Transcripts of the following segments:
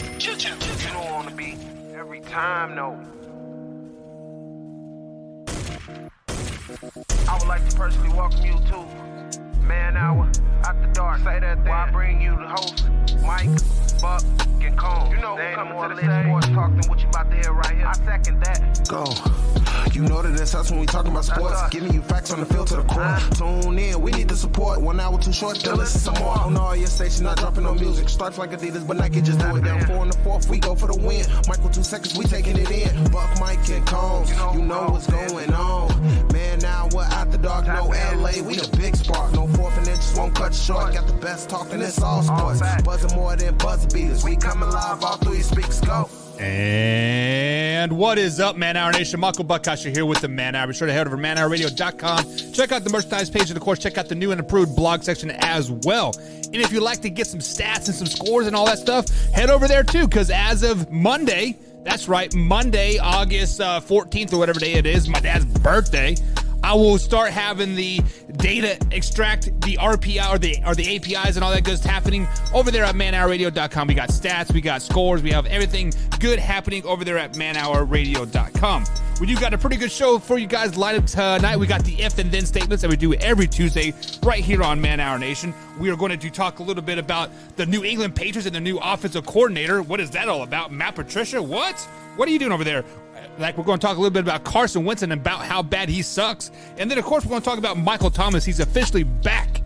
You don't want to be every time, no. I would like to personally welcome you to Man Hour After Dark. Say that thing. Why I bring you the host, Mike, Buck, and Cone. You know who coming to the stage. Sports talk than what you about to hear right here. I second that. Go. You know that it's us when we talking about sports. Giving you facts on the field to the core. Tune in, we need the support. 1 hour too short, then listen some more. On all your stations, not dropping no music. Starts like Adidas, but Nike just do it. Down 4 in the 4th, we go for the win. Michael 2 seconds, we taking it in. Buck, Mike, and Combs, you know what's going on. Man, now we're After Dark, no LA, we the big spark. No 4th and inches won't cut you short. Got the best talking, it's all sports. Buzzing more than buzzer beaters. We coming live all through your speakers, go. And what is up, Man Hour Nation? Michael Buckasher here with the Man Hour. Be sure to head over to manhourradio.com. Check out the merchandise page, and of course, check out the new and improved blog section as well. And if you'd like to get some stats and some scores and all that stuff, head over there too, because as of Monday, that's right, Monday, August 14th or whatever day it is, my dad's birthday, I will start having the data extract, the RPI or the APIs and all that good stuff happening over there at manhourradio.com. We got stats, we got scores, we have everything good happening over there at manhourradio.com. We do got a pretty good show for you guys lined up tonight. We got the if and then statements that we do every Tuesday right here on Man Hour Nation. We are going to talk a little bit about the New England Patriots and the new offensive coordinator. What is that all about? Matt Patricia? What are you doing over there? Like, we're going to talk a little bit about Carson Wentz and about how bad he sucks. And then, of course, we're going to talk about Michael Thomas. He's officially back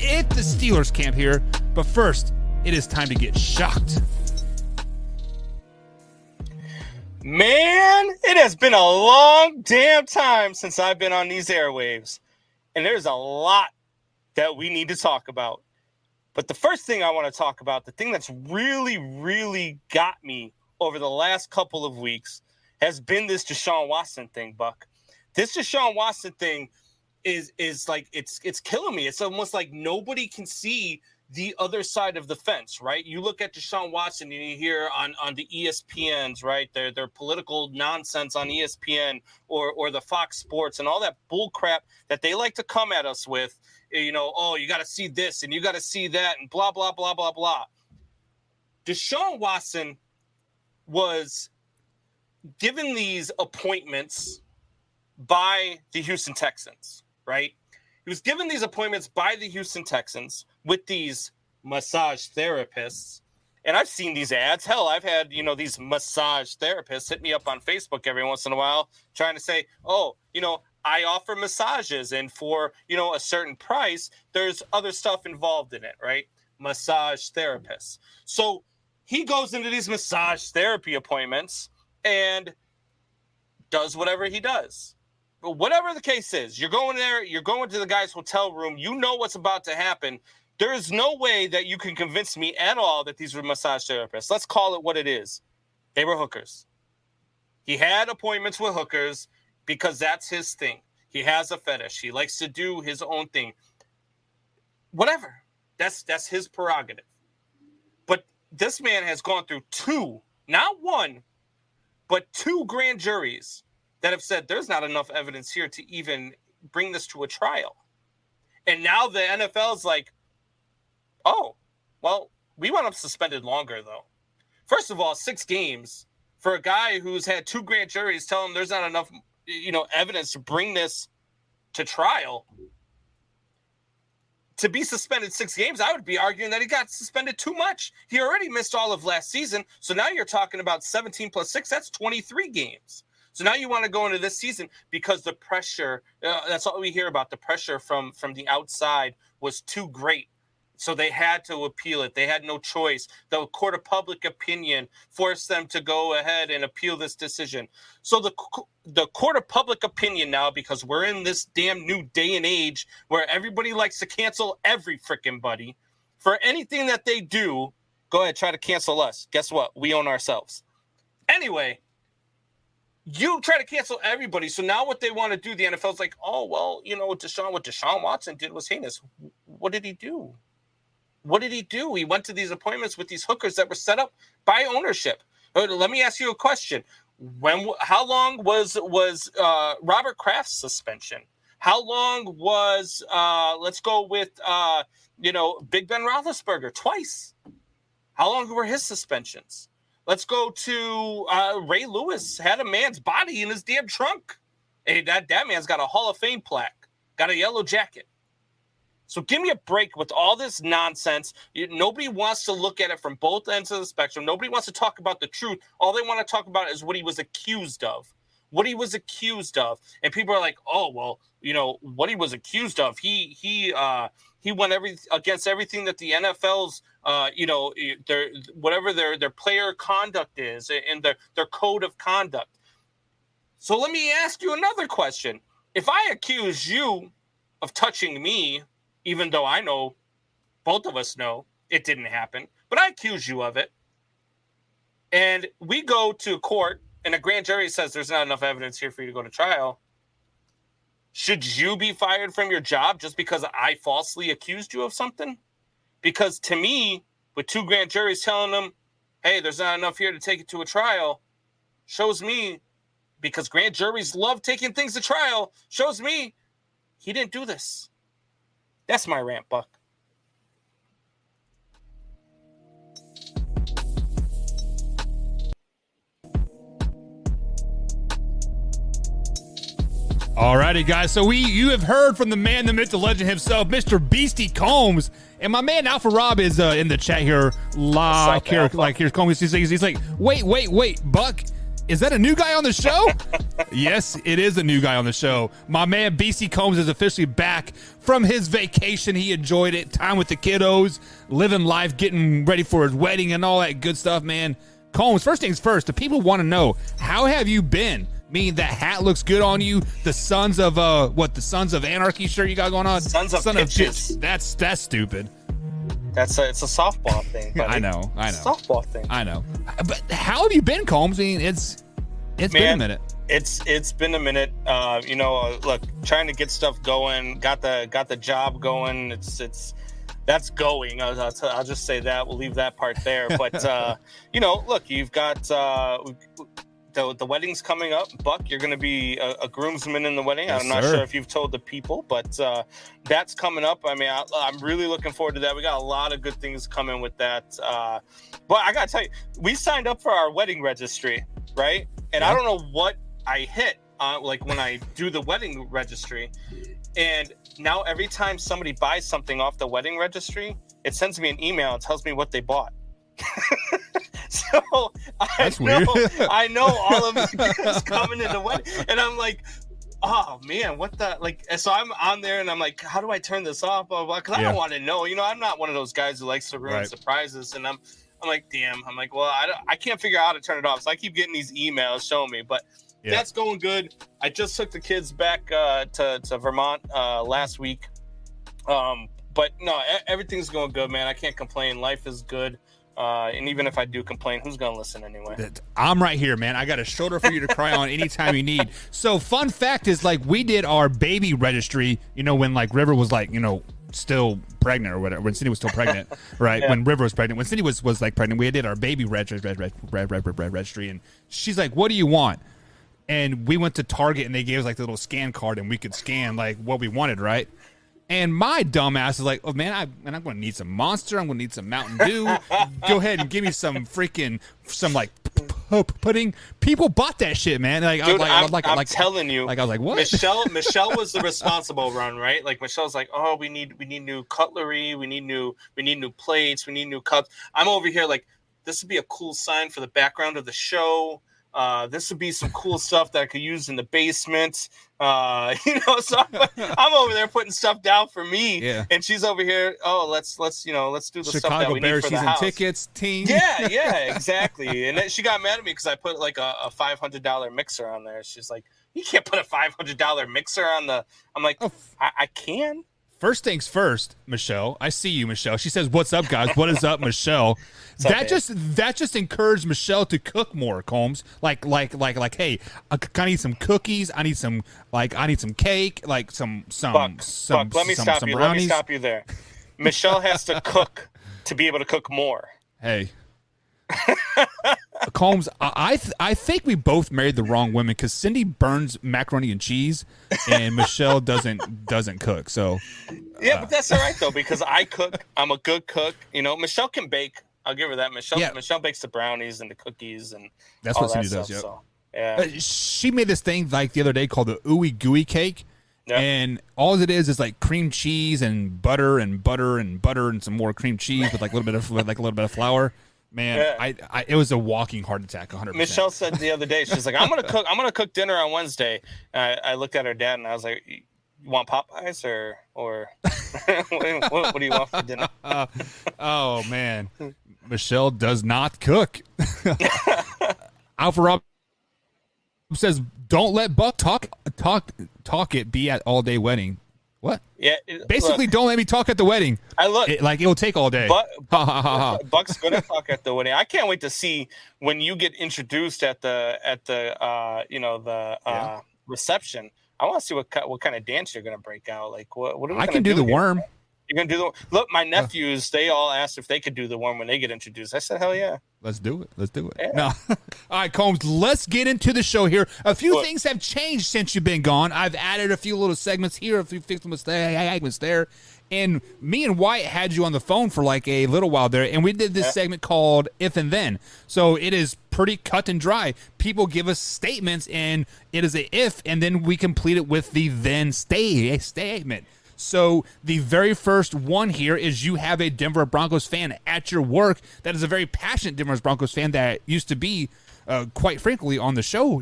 at the Steelers camp here. But first, it is time to get shocked. Man, it has been a long damn time since I've been on these airwaves. And there's a lot that we need to talk about. But the first thing I want to talk about, the thing that's really, really got me over the last couple of weeks, has been this Deshaun Watson thing, Buck. This Deshaun Watson thing is like, it's killing me. It's almost like nobody can see the other side of the fence, right? You look at Deshaun Watson and you hear on the ESPNs, right? Their political nonsense on ESPN or the Fox Sports and all that bull crap that they like to come at us with, you know, oh, you got to see this and you got to see that and blah, blah, blah, blah, blah. Deshaun Watson was given these appointments by the Houston Texans, right? He was given these appointments by the Houston Texans with these massage therapists. And I've seen these ads. Hell, I've had, these massage therapists hit me up on Facebook every once in a while trying to say, oh, I offer massages and for, a certain price, there's other stuff involved in it, right? Massage therapists. So he goes into these massage therapy appointments and does whatever he does. But whatever the case is, you're going there, you're going to the guy's hotel room, you know what's about to happen. There is no way that you can convince me at all that these were massage therapists. Let's call it what it is. They were hookers. He had appointments with hookers because that's his thing. He has a fetish. He likes to do his own thing. Whatever. That's his prerogative. But this man has gone through 2, not 1, but 2 grand juries that have said there's not enough evidence here to even bring this to a trial. And now the NFL's like, oh, well, we want him suspended longer, though. First of all, 6 games for a guy who's had 2 grand juries tell him there's not enough, evidence to bring this to trial. To be suspended 6 games, I would be arguing that he got suspended too much. He already missed all of last season. So now you're talking about 17 plus 6. That's 23 games. So now you want to go into this season because the pressure, that's all we hear about. The pressure from the outside was too great. So they had to appeal it. They had no choice. The court of public opinion forced them to go ahead and appeal this decision. So the court of public opinion now, because we're in this damn new day and age where everybody likes to cancel every freaking buddy for anything that they do, go ahead, try to cancel us. Guess what? We own ourselves. Anyway, you try to cancel everybody. So now what they want to do, the NFL's like, oh, well, what Deshaun Watson did was heinous. What did he do? What did he do? He went to these appointments with these hookers that were set up by ownership. Let me ask you a question. How long was Robert Kraft's suspension? How long was, let's go with, Big Ben Roethlisberger? Twice. How long were his suspensions? Let's go to Ray Lewis had a man's body in his damn trunk. Hey, that man's got a Hall of Fame plaque, got a yellow jacket. So give me a break with all this nonsense. Nobody wants to look at it from both ends of the spectrum. Nobody wants to talk about the truth. All they want to talk about is what he was accused of. What he was accused of. And people are like, oh, well, you know, what he was accused of. He went against everything that the NFL's, you know, their player conduct is and their code of conduct. So let me ask you another question. If I accuse you of touching me, even though I know, both of us know it didn't happen, but I accuse you of it, and we go to court and a grand jury says there's not enough evidence here for you to go to trial, should you be fired from your job just because I falsely accused you of something? Because to me, with two grand juries telling them, hey, there's not enough here to take it to a trial, shows me, because grand juries love taking things to trial, shows me he didn't do this. That's my rant, Buck. Alrighty, guys. So you have heard from the man, the myth, the legend himself, Mr. Beastie Combs, and my man Alpha Rob is in the chat here. Here's Combs. He's like, wait, Buck. Is that a new guy on the show? Yes, it is a new guy on the show. My man, BC Combs, is officially back from his vacation. He enjoyed it. Time with the kiddos, living life, getting ready for his wedding and all that good stuff, man. Combs, first things first, the people want to know, how have you been? Meaning that hat looks good on you. The Sons of, the Sons of Anarchy shirt you got going on? Sons of Pitches. That's stupid. It's a softball thing, buddy. I know. It's a softball thing. I know. But how have you been, Combs? I mean, it's been a minute. It's been a minute. Look, trying to get stuff going, got the job going. That's going. I'll just say that. We'll leave that part there. But look, you've got the wedding's coming up. Buck, you're going to be a groomsman in the wedding. Yes, I'm not sir. sure if you've told the people, but that's coming up. I mean, I'm really looking forward to that. We got a lot of good things coming with that. But I got to tell you, we signed up for our wedding registry, right? And I don't know what I hit when I do the wedding registry. And now every time somebody buys something off the wedding registry, it sends me an email and tells me what they bought. So weird. I know all of you guys coming in the wedding, and I'm like, oh man, what the So I'm on there, and I'm like, how do I turn this off? Blah, blah, because I don't want to know. I'm not one of those guys who likes to ruin surprises, and I'm like, damn. I'm like, well, I can't figure out how to turn it off, so I keep getting these emails showing me, but. Yeah. That's going good. I just took the kids back to Vermont last week. But no, everything's going good, man. I can't complain. Life is good. And even if I do complain, who's going to listen anyway? I'm right here, man. I got a shoulder for you to cry on anytime you need. So fun fact is, we did our baby registry, when River was still pregnant or whatever, when Cindy was still pregnant, right? Yeah. When River was pregnant, when Cindy was pregnant, we did our baby registry, and she's like, what do you want? And we went to Target, and they gave us the little scan card, and we could scan what we wanted, right? And my dumb ass is like, oh man, I'm going to need some Monster. I'm going to need some Mountain Dew. Go ahead and give me some pudding. People bought that shit, man. Dude, I'm telling you. I was like, what? Michelle was the responsible one, right? Michelle's like, oh, we need new cutlery. We need new plates. We need new cups. I'm over here this would be a cool sign for the background of the show. This would be some cool stuff that I could use in the basement. So I'm over there putting stuff down for me, and she's over here. Oh, let's do the Chicago stuff that we Bears need for the season house. Tickets, team. Yeah, exactly. And then she got mad at me because I put a $500 mixer on there. She's like, you can't put a $500 mixer on the. I'm like, I can. First things first, Michelle. I see you, Michelle. She says, "What's up, guys? What is up, Michelle?" That just encouraged Michelle to cook more, Combs. Hey, I need some cookies. I need some cake. Buck, let me stop you there. Michelle has to cook to be able to cook more. Hey. Combs, I think we both married the wrong women because Cindy burns macaroni and cheese and Michelle doesn't cook. So but that's all right though, because I cook. I'm a good cook. Michelle can bake. I'll give her that. Michelle Yeah. Michelle bakes the brownies and the cookies and That's all what that Cindy does, stuff. yep. So, yeah. She made this thing like the other day called the ooey gooey cake. Yeah. And all it is like cream cheese and butter and butter and butter and some more cream cheese with like a little bit of flour. Man, Yeah. it was a walking heart attack, 100%. Michelle said the other day, she's like, I'm gonna cook dinner on Wednesday. I looked at her dad and I was like, you want Popeyes or what do you want for dinner? Oh man, Michelle does not cook. Alpha Rob says, "Don't let Buck talk it be at all day wedding." What? Yeah. Basically, look, don't let me talk at the wedding. it will take all day. Buck's gonna talk at the wedding. I can't wait to see when you get introduced at the reception. I want to see what kind of dance you're gonna break out. Like what are we I gonna can do the here? worm. You're gonna do the look. My nephews, they all asked if they could do the worm when they get introduced. I said, hell yeah. Let's do it. Yeah. No. All right, Combs, let's get into the show here. A few things have changed since you've been gone. I've added a few little segments here, a few segments there. And me and Wyatt had you on the phone for like a little while there, and we did this segment called If and Then. So it is pretty cut and dry. People give us statements, and it is a if, and then we complete it with the then statement. So the very first one here is you have a Denver Broncos fan at your work that is a very passionate Denver Broncos fan that used to be, quite frankly, on the show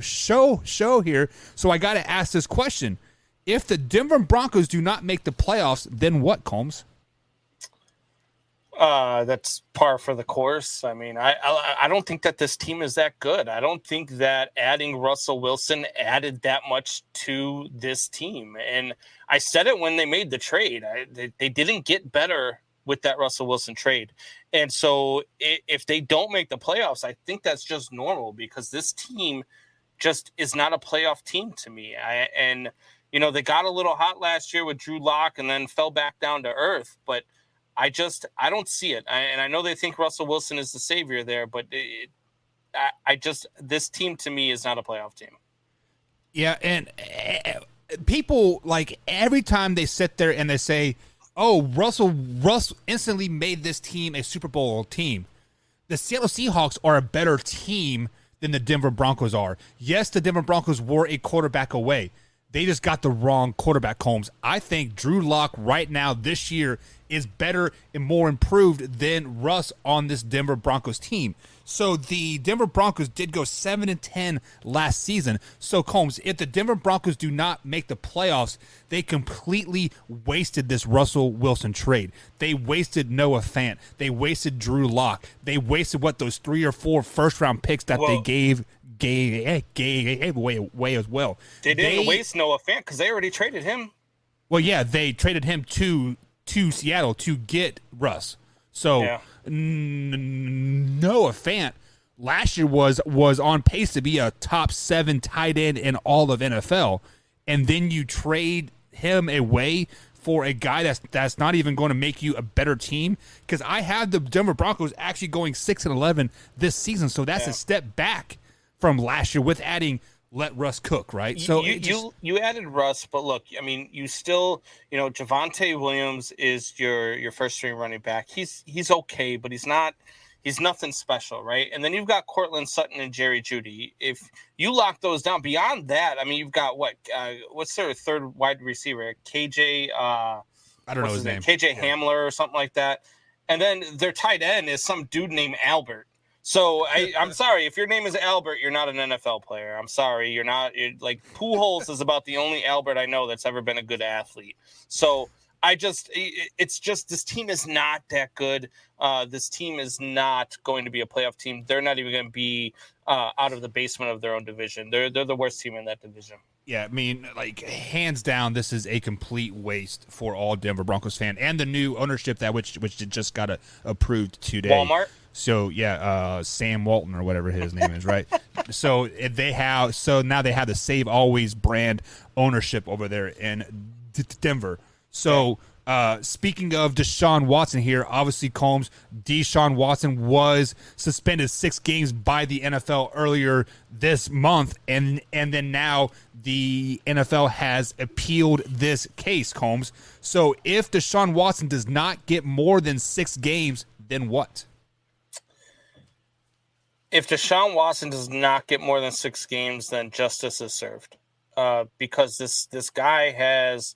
here. So I got to ask this question. If the Denver Broncos do not make the playoffs, then what, Combs? That's par for the course. I mean, I don't think that this team is that good. I don't think that adding Russell Wilson added that much to this team. And I said it when they made the trade. They didn't get better with that Russell Wilson trade. And so if they don't make the playoffs, I think that's just normal because this team just is not a playoff team to me. They got a little hot last year with Drew Lock and then fell back down to earth, but I don't see it. And I know they think Russell Wilson is the savior there, but this team to me is not a playoff team. Yeah. And people like every time they sit there and they say, oh, Russ instantly made this team a Super Bowl team. The Seattle Seahawks are a better team than the Denver Broncos are. Yes, the Denver Broncos were a quarterback away. They just got the wrong quarterback, Combs. I think Drew Lock right now this year is better and more improved than Russ on this Denver Broncos team. So the Denver Broncos did go 7-10 last season. So Combs, if the Denver Broncos do not make the playoffs, they completely wasted this Russell Wilson trade. They wasted Noah Fant. They wasted Drew Lock. They wasted those 3 or 4 first-round picks that they gave away as well. They didn't waste Noah Fant because they already traded him. Well, yeah, they traded him to Seattle to get Russ. So Noah Fant last year was on pace to be a top 7 tight end in all of NFL, and then you trade him away for a guy that's not even going to make you a better team. Because I have the Denver Broncos actually going 6-11 this season, so that's a step back from last year with adding let Russ cook, right? So you added Russ, but look, I mean, you still, Javonte Williams is your first string running back. He's okay, but he's nothing special, right? And then you've got Cortland Sutton and Jerry Jeudy. If you lock those down, beyond that, I mean, you've got what's their third wide receiver? KJ. I don't know his name. KJ Hamler or something like that. And then their tight end is some dude named Albert. So I'm sorry, if your name is Albert, you're not an NFL player. I'm sorry, you're not. Like Pujols is about the only Albert I know that's ever been a good athlete. So it's just this team is not that good. This team is not going to be a playoff team. They're not even going to be out of the basement of their own division. They're the worst team in that division. Yeah, I mean, like, hands down, this is a complete waste for all Denver Broncos fan and the new ownership which just got approved today. Walmart. So Sam Walton or whatever his name is, right? So now they have the Save Always brand ownership over there in Denver. So speaking of Deshaun Watson here, obviously Combs, Deshaun Watson was suspended 6 games by the NFL earlier this month, and then now the NFL has appealed this case, Combs. So if Deshaun Watson does not get more than 6 games, then what? if Deshaun Watson does not get more than 6 games, then justice is served. Because this guy has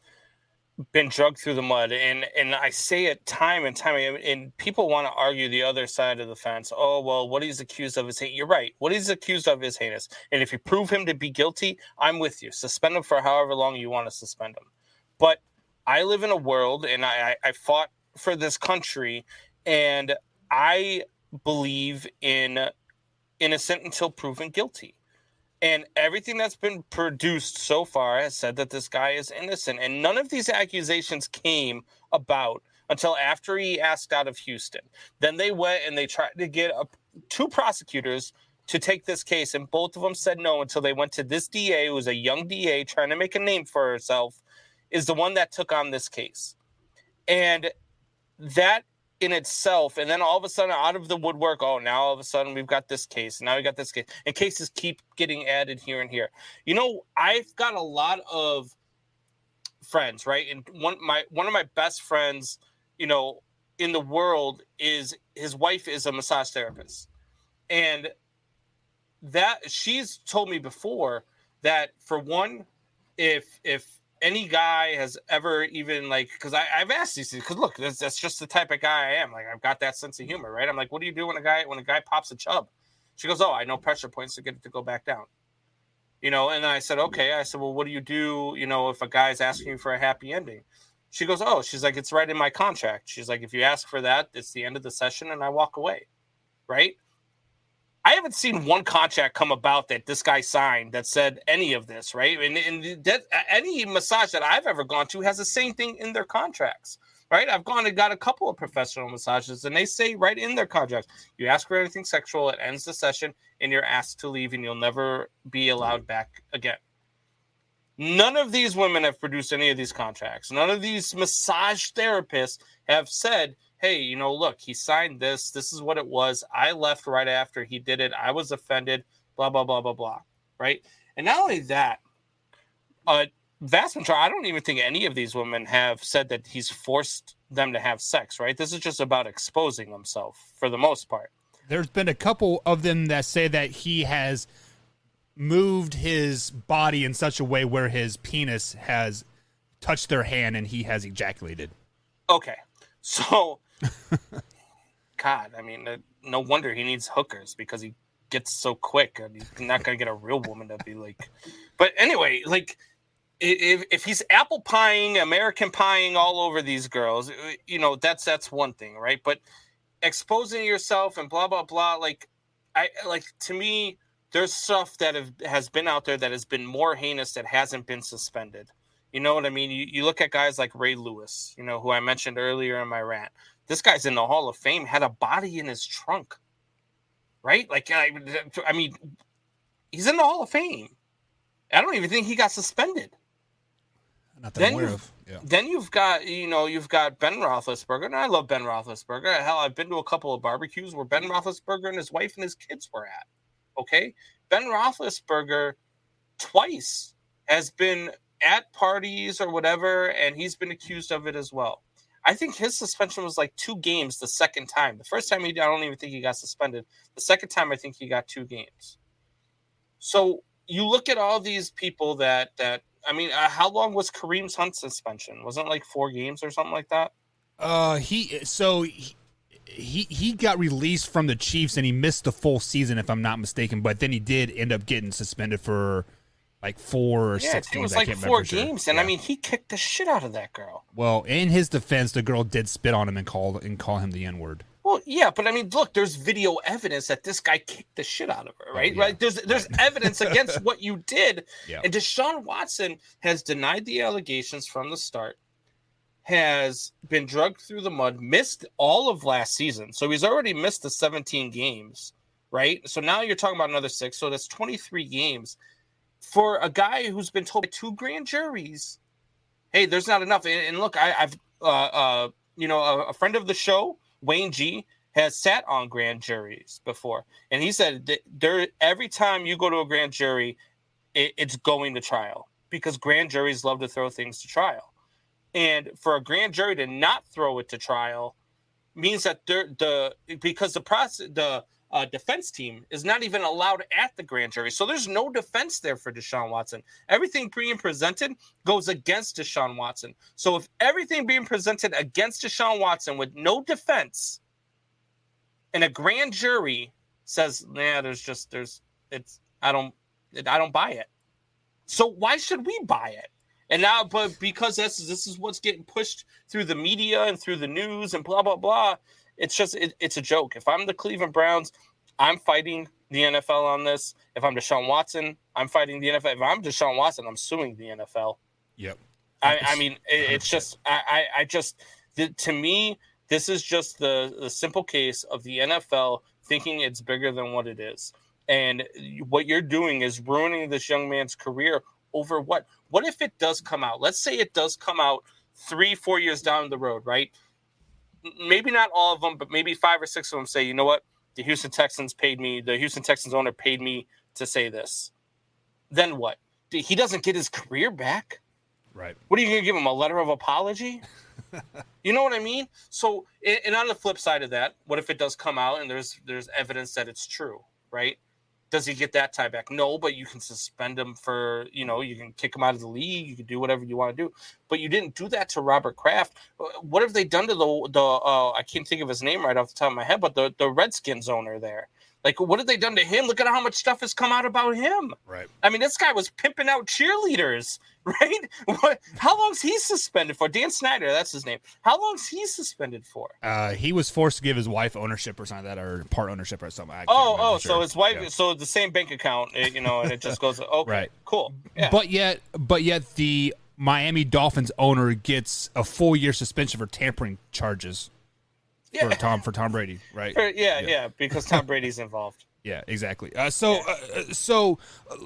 been drugged through the mud, and I say it time and time again, and people want to argue the other side of the fence. Oh, well, what he's accused of is heinous. You're right. What he's accused of is heinous. And if you prove him to be guilty, I'm with you. Suspend him for however long you want to suspend him. But I live in a world, and I fought for this country, and I believe in innocent until proven guilty. And everything that's been produced so far has said that this guy is innocent. And none of these accusations came about until after he asked out of Houston. Then they went and they tried to get 2 prosecutors to take this case, and both of them said no until they went to this DA, who was a young DA trying to make a name for herself, is the one that took on this case. And that in itself, and then all of a sudden out of the woodwork, oh, now all of a sudden we've got this case, and now we got this case, and cases keep getting added here and here. You know, I've got a lot of friends, right? And one of my best friends, you know, in the world, is his wife is a massage therapist. And that she's told me before that, for one, if any guy has ever even, like, because I've asked these things, because look, that's just the type of guy I am. Like, I've got that sense of humor, right? I'm like, what do you do when a guy pops a chub? She goes, oh, I know pressure points to get it to go back down. You know, and then I said, okay. I said, well, what do you do, you know, if a guy's asking you for a happy ending? She goes, oh, she's like, it's right in my contract. She's like, if you ask for that, it's the end of the session and I walk away, right? I haven't seen one contract come about that this guy signed that said any of this, right? And that, any massage that I've ever gone to has the same thing in their contracts, right? I've gone and got a couple of professional massages, and they say right in their contracts, you ask for anything sexual, it ends the session, and you're asked to leave, and you'll never be allowed back again. None of these women have produced any of these contracts. None of these massage therapists have said, hey, you know, look, he signed this. This is what it was. I left right after he did it. I was offended, blah, blah, blah, blah, blah, right? And not only that, vast majority, I don't even think any of these women have said that he's forced them to have sex, right? This is just about exposing himself for the most part. There's been a couple of them that say that he has moved his body in such a way where his penis has touched their hand and he has ejaculated. Okay. So, God, I mean, no wonder he needs hookers, because he gets so quick, and he's not going to get a real woman to be like. But anyway, like, if he's apple pieing, American pieing all over these girls, you know, that's one thing, right? But exposing yourself and blah, blah, blah, like, to me, there's stuff that has been out there that has been more heinous that hasn't been suspended. You know what I mean? You look at guys like Ray Lewis, you know, who I mentioned earlier in my rant. This guy's in the Hall of Fame, had a body in his trunk, right? Like, I mean, he's in the Hall of Fame. I don't even think he got suspended. Not that I'm aware of. Yeah. Then you've got Ben Roethlisberger, and I love Ben Roethlisberger. Hell, I've been to a couple of barbecues where Ben Roethlisberger and his wife and his kids were at. Okay? Ben Roethlisberger twice has been at parties or whatever, and he's been accused of it as well. I think his suspension was like 2 games the second time. The first time I don't even think he got suspended. The second time I think he got 2 games. So you look at all these people that I mean, how long was Kareem Hunt's suspension? Wasn't it like 4 games or something like that? He got released from the Chiefs and he missed the full season, if I'm not mistaken. But then he did end up getting suspended for like 4 or 6 games. It was like 4 games, and yeah. I mean, he kicked the shit out of that girl. Well, in his defense, the girl did spit on him and call him the N-word. Well, yeah, but I mean, look, there's video evidence that this guy kicked the shit out of her, right? Yeah. Right? There's evidence against what you did. Yeah. And Deshaun Watson has denied the allegations from the start, has been drugged through the mud, missed all of last season. So he's already missed the 17 games, right? So now you're talking about another 6. So that's 23 games. For a guy who's been told by 2 grand juries, hey, there's not enough. And look, I've a friend of the show, Wayne G, has sat on grand juries before, and he said that every time you go to a grand jury, it's going to trial, because grand juries love to throw things to trial. And for a grand jury to not throw it to trial means that because the defense team is not even allowed at the grand jury. So there's no defense there for Deshaun Watson. Everything being presented goes against Deshaun Watson. So if everything being presented against Deshaun Watson with no defense and a grand jury says, I don't buy it. So why should we buy it? And now, but because this is what's getting pushed through the media and through the news and blah, blah, blah, it's a joke. If I'm the Cleveland Browns, I'm fighting the NFL on this. If I'm Deshaun Watson, I'm fighting the NFL. If I'm Deshaun Watson, I'm suing the NFL. Yep. I mean, it's just, to me, this is just the simple case of the NFL thinking it's bigger than what it is. And what you're doing is ruining this young man's career over what? What if it does come out? Let's say it does come out 3-4 years down the road, right? Maybe not all of them, but maybe 5 or 6 of them say, you know what? The Houston Texans owner paid me to say this. Then what? He doesn't get his career back. Right. What are you going to give him, a letter of apology? You know what I mean? So, and on the flip side of that, what if it does come out and there's evidence that it's true, right? Does he get that tie back? No, but you can suspend him for, you can kick him out of the league. You can do whatever you want to do. But you didn't do that to Robert Kraft. What have they done to the I can't think of his name right off the top of my head, but the Redskins owner there? Like, what have they done to him? Look at how much stuff has come out about him. Right. I mean, this guy was pimping out cheerleaders, right? How long's he suspended for? Dan Snyder, that's his name. How long's he suspended for? He was forced to give his wife ownership or something like that, or part ownership or something. So his wife, so the same bank account, and it just goes, okay, right. Cool. Yeah. But yet the Miami Dolphins owner gets a full year suspension for tampering charges. Yeah. For Tom Brady, right? Yeah, because Tom Brady's involved. Yeah, exactly. So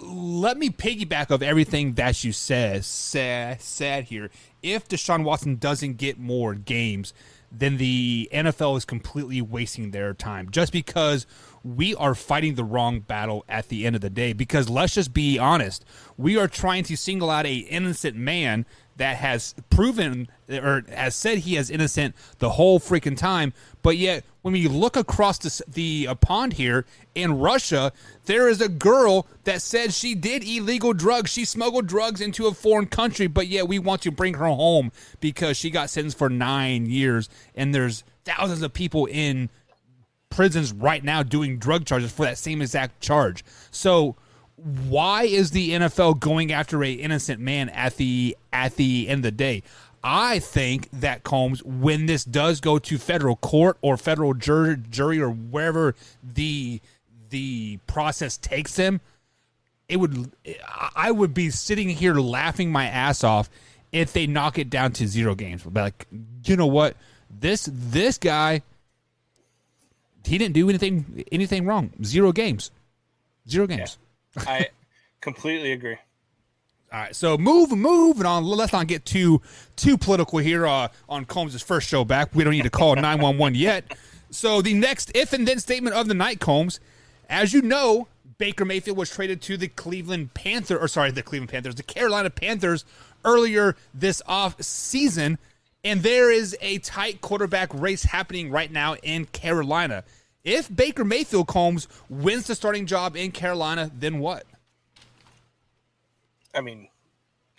let me piggyback of everything that you said here. If Deshaun Watson doesn't get more games, then the NFL is completely wasting their time just because we are fighting the wrong battle at the end of the day. Because let's just be honest, we are trying to single out an innocent man that has proven or has said he is innocent the whole freaking time. But yet, when we look across the pond here in Russia, there is a girl that said she did illegal drugs. She smuggled drugs into a foreign country, but yet we want to bring her home because she got sentenced for 9 years. And there's thousands of people in prisons right now doing drug charges for that same exact charge. So why is the NFL going after an innocent man at the end of the day? I think that, Combs, when this does go to federal court or federal jury or wherever the process takes them, I would be sitting here laughing my ass off if they knock it down to 0 games. But like, you know what? This guy, he didn't do anything wrong. 0 games. 0 games. Yeah, I completely agree. All right, so moving on. Let's not get too political here on Combs' first show back. We don't need to call 911 yet. So the next if and then statement of the night, Combs. As you know, Baker Mayfield was traded to the Carolina Panthers earlier this off season, and there is a tight quarterback race happening right now in Carolina. If Baker Mayfield, Combs, wins the starting job in Carolina, then what? I mean,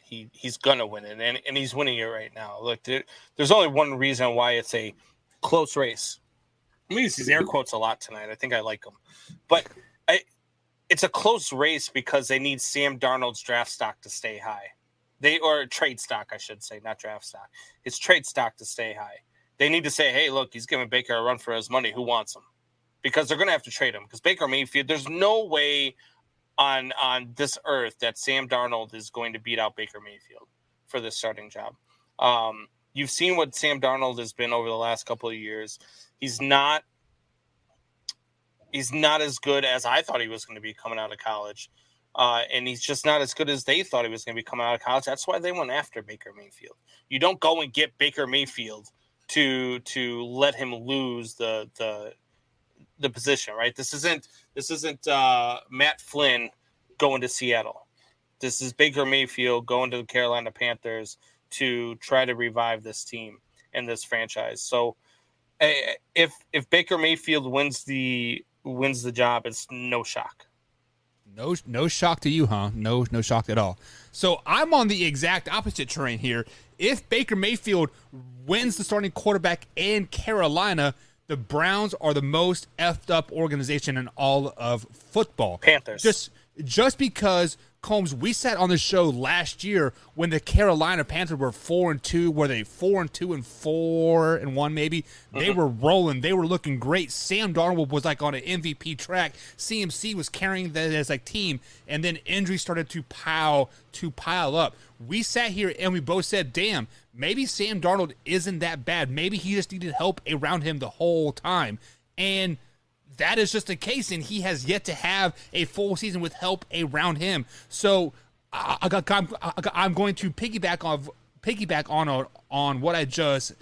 he's gonna win it, and he's winning it right now. Look, there's only one reason why it's a close race. I'm gonna use these air quotes a lot tonight. I think I like them, but it's a close race because they need Sam Darnold's draft stock to stay high. Or trade stock, I should say, not draft stock. It's trade stock to stay high. They need to say, hey, look, he's giving Baker a run for his money. Who wants him? Because they're gonna have to trade him. Because Baker Mayfield, there's no way on this earth that Sam Darnold is going to beat out Baker Mayfield for this starting job. You've seen what Sam Darnold has been over the last couple of years. He's not as good as I thought he was going to be coming out of college. And he's just not as good as they thought he was going to be coming out of college. That's why they went after Baker Mayfield. You don't go and get Baker Mayfield to let him lose the position, right? This isn't Matt Flynn going to Seattle. This is Baker Mayfield going to the Carolina Panthers to try to revive this team and this franchise. So if Baker Mayfield wins the wins the job, it's no shock. No shock to you, huh? No shock at all. So I'm on the exact opposite train here. If Baker Mayfield wins the starting quarterback in Carolina, the Browns are the most effed up organization in all of football. Panthers. Just because, Combs, we sat on the show last year when the Carolina Panthers were 4-2. Were they 4-2 and 4-1 maybe? They were rolling. They were looking great. Sam Darnold was like on an MVP track. CMC was carrying that as like team, and then injuries started to pile up. We sat here and we both said, damn, maybe Sam Darnold isn't that bad. Maybe he just needed help around him the whole time. And that is just the case, and he has yet to have a full season with help around him. So I'm going to piggyback on what I just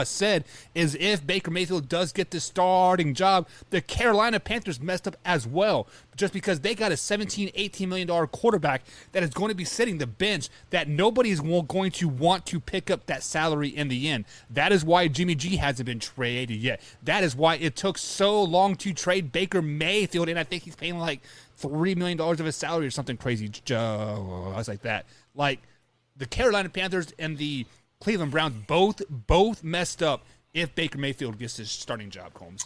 said, is if Baker Mayfield does get the starting job, the Carolina Panthers messed up as well, just because they got a $17-18 million quarterback that is going to be sitting the bench, that nobody is going to want to pick up that salary in the end. That is why Jimmy G hasn't been traded yet. That is why it took so long to trade Baker Mayfield, and I think he's paying like $3 million of his salary or something crazy. I was like that. Like, the Carolina Panthers and the Cleveland Browns both messed up if Baker Mayfield gets his starting job, Combs.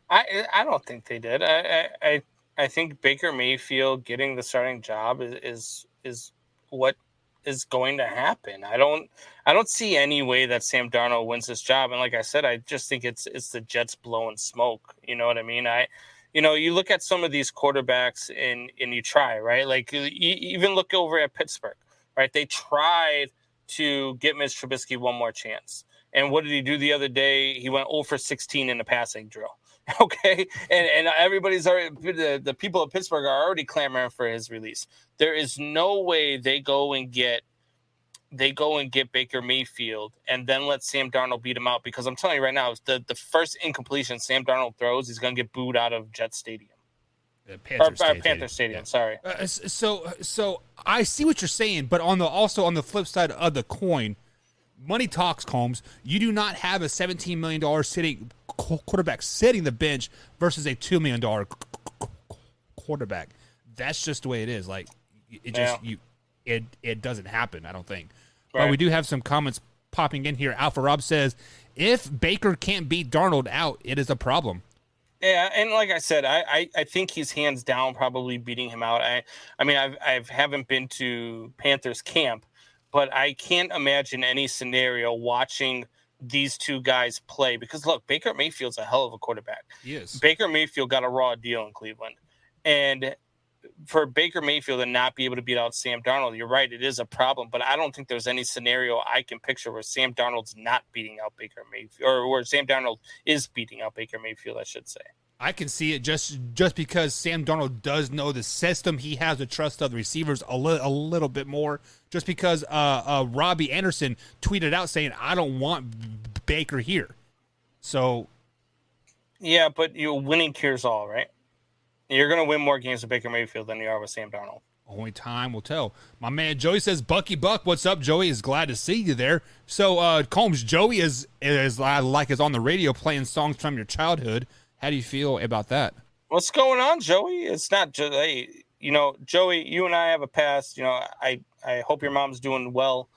I don't think they did. I think Baker Mayfield getting the starting job is what is going to happen. I don't see any way that Sam Darnold wins this job. And like I said, I just think it's the Jets blowing smoke. You know what I mean? You look at some of these quarterbacks and you try, right? Like, you even look over at Pittsburgh, right? They tried to get Mitch Trubisky one more chance. And what did he do the other day? He went 0 for 16 in the passing drill. Okay. And everybody's already, the people of Pittsburgh are already clamoring for his release. There is no way they go and get Baker Mayfield and then let Sam Darnold beat him out, because I'm telling you right now, the first incompletion Sam Darnold throws, he's going to get booed out of Jet Stadium. Panther Stadium. Yeah. Sorry. So I see what you're saying, but also on the flip side of the coin, money talks, Combs. You do not have a $17 million quarterback sitting the bench versus a $2 million quarterback. That's just the way it is. Like, it doesn't happen, I don't think. Right. But we do have some comments popping in here. Alpha Rob says, if Baker can't beat Darnold out, it is a problem. Yeah, and like I said, I think he's hands down probably beating him out. I haven't been to Panthers camp, but I can't imagine any scenario watching these two guys play, because look, Baker Mayfield's a hell of a quarterback. Yes. Baker Mayfield got a raw deal in Cleveland, and for Baker Mayfield to not be able to beat out Sam Darnold, you're right, it is a problem, but I don't think there's any scenario I can picture where Sam Darnold's not beating out Baker Mayfield, or where Sam Darnold is beating out Baker Mayfield, I should say. I can see it just because Sam Darnold does know the system. He has the trust of the receivers a little bit more, just because Robbie Anderson tweeted out saying, I don't want Baker here. So. Yeah, but winning cures all, right? You're going to win more games with Baker Mayfield than you are with Sam Darnold. Only time will tell. My man Joey says, Bucky Buck, what's up, Joey? Is glad to see you there. So, Combs, Joey is on the radio playing songs from your childhood. How do you feel about that? What's going on, Joey? It's not just, hey, Joey, you and I have a past. I hope your mom's doing well.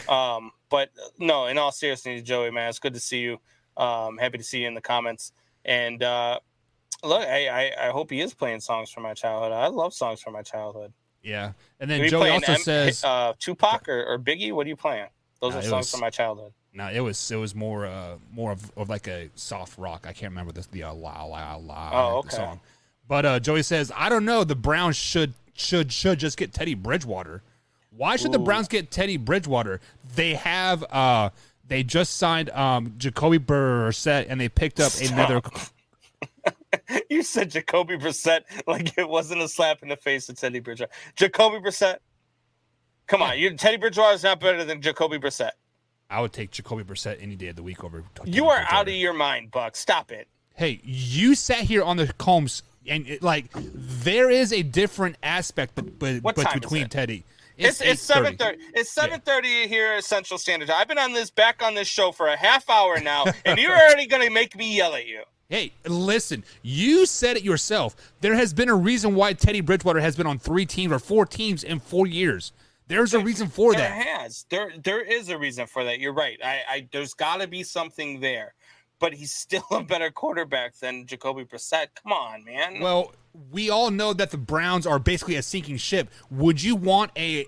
But no, in all seriousness, Joey, man, it's good to see you. Happy to see you in the comments. And, look, I hope he is playing songs from my childhood. I love songs from my childhood. Yeah. And then Joey also says Tupac or Biggie. What are you playing? Those are songs from my childhood. No, it was more of like a soft rock. I can't remember the song. But Joey says, I don't know. The Browns should just get Teddy Bridgewater. Why should the Browns get Teddy Bridgewater? They have they just signed Jacoby Brissett, and they picked up another. You said Jacoby Brissett like it wasn't a slap in the face of Teddy Bridgewater. Jacoby Brissett, come on, Teddy Bridgewater is not better than Jacoby Brissett. I would take Jacoby Brissett any day of the week over. You are out of your mind, Buck. Stop it. Hey, you sat here on the Combs, and there is a different aspect between Teddy. It's 7:30. It's 7:30 here at Central Standard Time. I've been back on this show for a half hour now, and you're already going to make me yell at you. Hey, listen, you said it yourself. There has been a reason why Teddy Bridgewater has been on 3 teams or 4 teams in 4 years. There's a reason for that. There is a reason for that. You're right. There's got to be something there. But he's still a better quarterback than Jacoby Brissett. Come on, man. Well, we all know that the Browns are basically a sinking ship. Would you want a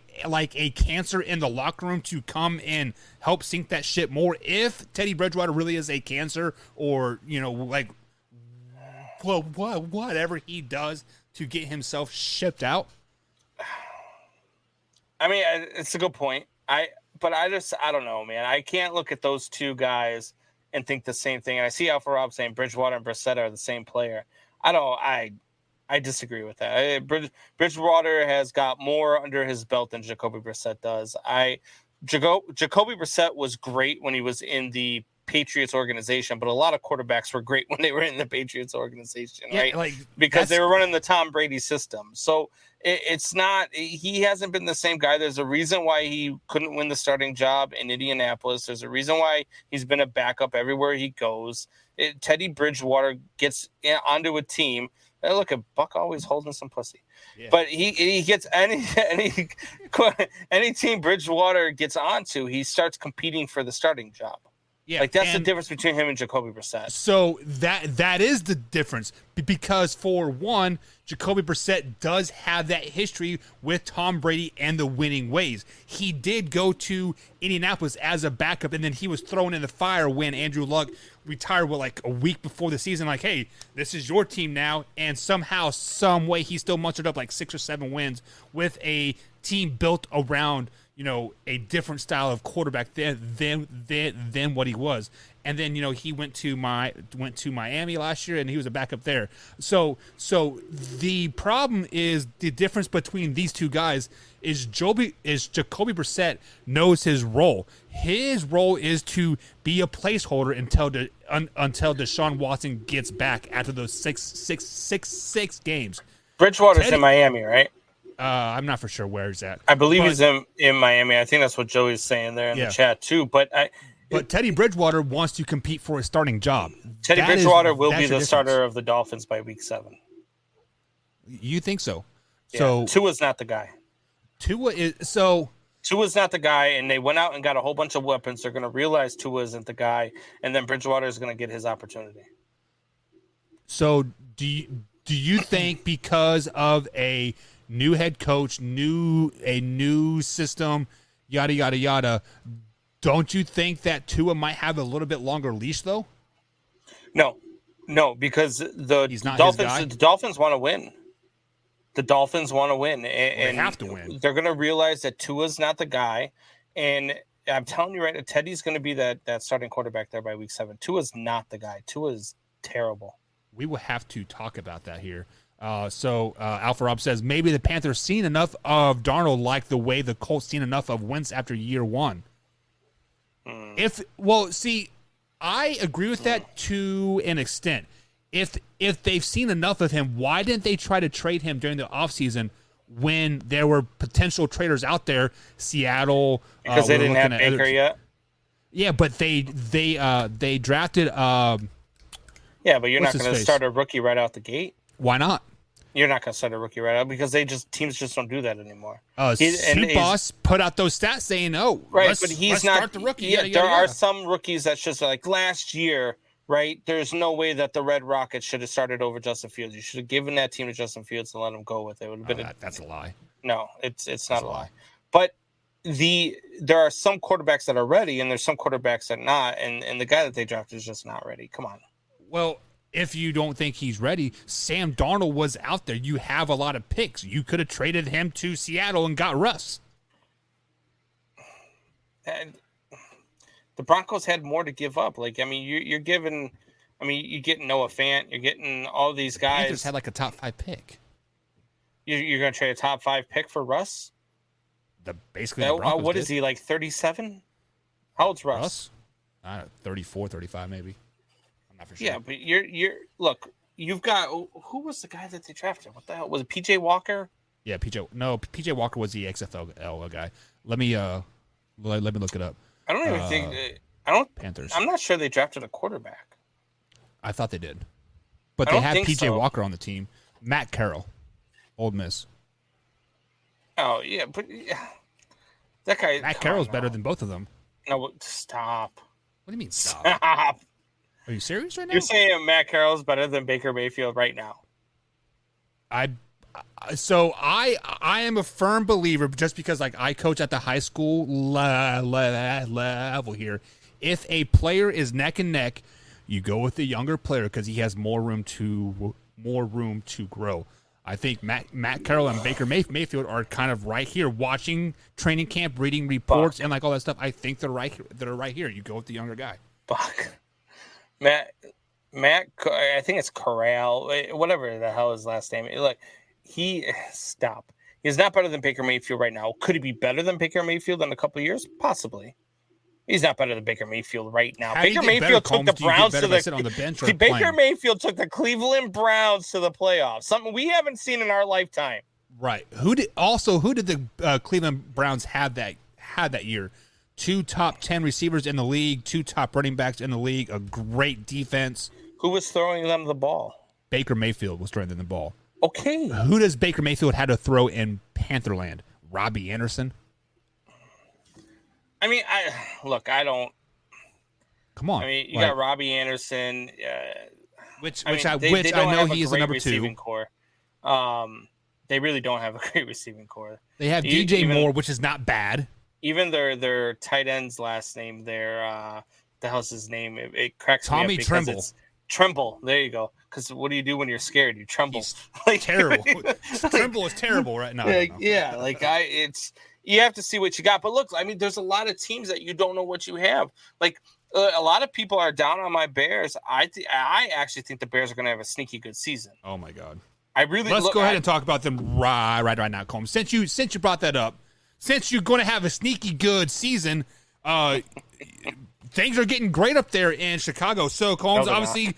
cancer in the locker room to come and help sink that ship more if Teddy Bridgewater really is a cancer, or whatever he does to get himself shipped out? I mean, it's a good point. I don't know, man. I can't look at those two guys and think the same thing. And I see Alpha Rob saying Bridgewater and Brissett are the same player. I disagree with that. Bridgewater has got more under his belt than Jacoby Brissett does. Jacoby Brissett was great when he was in the Patriots organization, but a lot of quarterbacks were great when they were in the Patriots organization, right? Because they were running the Tom Brady system. So it's not, he hasn't been the same guy. There's a reason why he couldn't win the starting job in Indianapolis. There's a reason why he's been a backup everywhere he goes. Teddy Bridgewater gets onto a team. Look at Buck always holding some pussy. Yeah. But he gets any team Bridgewater gets onto, he starts competing for the starting job. Yeah, that's the difference between him and Jacoby Brissett. So that is the difference, because for one, Jacoby Brissett does have that history with Tom Brady and the winning ways. He did go to Indianapolis as a backup, and then he was thrown in the fire when Andrew Luck retired a week before the season. Like, hey, this is your team now, and somehow, some way, he still mustered up 6 or 7 wins with a team built around a different style of quarterback than what he was. And then, he went to Miami last year, and he was a backup there. So the problem is, the difference between these two guys is Jacoby Brissett knows his role. His role is to be a placeholder until Deshaun Watson gets back after those six games. Bridgewater's in Miami, right? I'm not for sure where he's at. I believe he's in Miami. I think that's what Joey's saying there in the chat too. But Teddy Bridgewater wants to compete for a starting job. Teddy Bridgewater will be the starter of the Dolphins by week 7. You think so? Yeah. So Tua's not the guy. Tua's not the guy, and they went out and got a whole bunch of weapons. They're going to realize Tua isn't the guy, and then Bridgewater is going to get his opportunity. So do you think because of a new head coach, a new system, yada yada yada, don't you think that Tua might have a little bit longer leash though? No, because the Dolphins want to win. The Dolphins want to win, and they have to win. They're going to realize that Tua's not the guy, and I'm telling you right, Teddy's going to be that starting quarterback there by week 7. Tua's not the guy. Tua's terrible. We will have to talk about that here. Alpha Rob says maybe the Panthers seen enough of Darnold like the way the Colts seen enough of Wentz after year 1. I agree with that to an extent. If they've seen enough of him, why didn't they try to trade him during the offseason when there were potential traders out there? Seattle, because they didn't have Baker yet. Yeah, but they drafted. Yeah, but you're not going to start a rookie right out the gate. Why not? You're not going to start a rookie right out because teams just don't do that anymore. Suit Boss put out those stats saying, but he's not start the rookie. Yeah, there are some rookies that's just like last year, right? There's no way that the Red Rockets should have started over Justin Fields. You should have given that team to Justin Fields and let him go with it. It would have been that's a lie. No, it's not a lie. But there are some quarterbacks that are ready, and there's some quarterbacks that are not, and the guy that they drafted is just not ready. Come on. Well, if you don't think he's ready, Sam Darnold was out there. You have a lot of picks. You could have traded him to Seattle and got Russ. And the Broncos had more to give up. You're getting Noah Fant. You're getting all these guys. The Panthers had a top 5 pick. You're going to trade a top 5 pick for Russ? Basically, what is he, 37? How old's Russ? 34, 35 maybe. For sure. Yeah, but look, you've got, who was the guy that they drafted? What the hell was it? PJ Walker? Yeah, PJ Walker was the XFL guy. Let me look it up. I don't even think Panthers. I'm not sure they drafted a quarterback. I thought they did. But I they don't have think P.J. so. Walker on the team. Matt Carroll, Old Miss. Oh yeah, but that guy. Matt Carroll's better than both of them. No, stop. What do you mean stop? Stop. Are you serious right now? You're saying Matt Carroll's better than Baker Mayfield right now? I am a firm believer, just because like I coach at the high school level here. If a player is neck and neck, you go with the younger player because he has more room to grow. I think Matt Carroll and Baker Mayfield are kind of right here, watching training camp, reading reports, and like all that stuff. I think they're right here. You go with the younger guy. Fuck. Matt. I think it's Corral, whatever the hell his last name. Look, stop. He's not better than Baker Mayfield right now. Could he be better than Baker Mayfield in a couple of years? Possibly. He's not better than Baker Mayfield right now. Baker Mayfield took the Browns to the Baker Mayfield took the Cleveland Browns to the playoffs. Something we haven't seen in our lifetime. Right. Who did the Cleveland Browns have that year? 2 top 10 receivers in the league, 2 top running backs in the league, a great defense. Who was throwing them the ball? Baker Mayfield was throwing them the ball. Okay. Who does Baker Mayfield had to throw in Pantherland? Robbie Anderson? I mean, I don't. Come on. I mean, you got Robbie Anderson. Which I know he is the number 2. Core. They really don't have a great receiving core. They have DJ Moore, which is not bad. Even their tight end's last name, the hell's his name? It cracks me up. Tommy Tremble. Tremble. There you go. Because what do you do when you're scared? You tremble. Like, terrible. Tremble is terrible right now. You have to see what you got. But look, I mean, there's a lot of teams that you don't know what you have. Like a lot of people are down on my Bears. I actually think the Bears are going to have a sneaky good season. Oh my God. Let's go ahead and talk about them right now, Combs. Since you brought that up, since you're going to have a sneaky good season, things are getting great up there in Chicago. So Combs, obviously,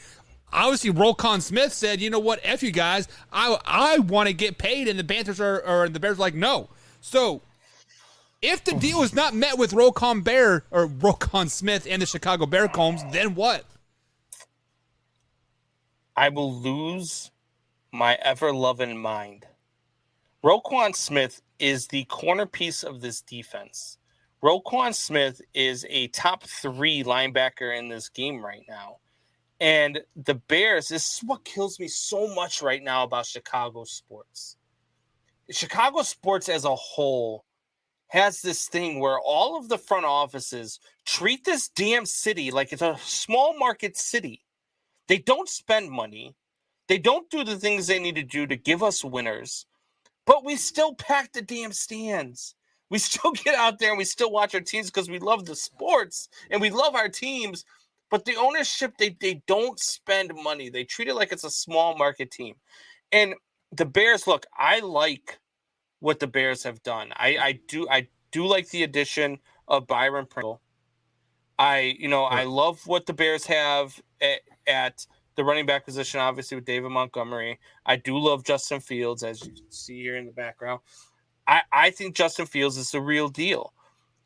Roquan Smith said, "You know what? F you guys. I want to get paid," and the Panthers the Bears are like, no. So if the deal is not met with Roquan Smith and the Chicago Bear, Combs, then what? I will lose my ever-loving mind. Roquan Smith is the corner piece of this defense. Roquan Smith is a top 3 linebacker in this game right now. And the Bears, this is what kills me so much right now about Chicago sports. Chicago sports as a whole has this thing where all of the front offices treat this damn city like it's a small market city. They don't spend money. They don't do the things they need to do to give us winners. But we still pack the damn stands. We still get out there and we still watch our teams because we love the sports and we love our teams. But the ownership, they don't spend money. They treat it like it's a small market team. And the Bears, look, I like what the Bears have done. I do like the addition of Byron Pringle. I love what the Bears have at the running back position, obviously with David Montgomery. I do love Justin Fields, as you see here in the background. I think Justin Fields is the real deal.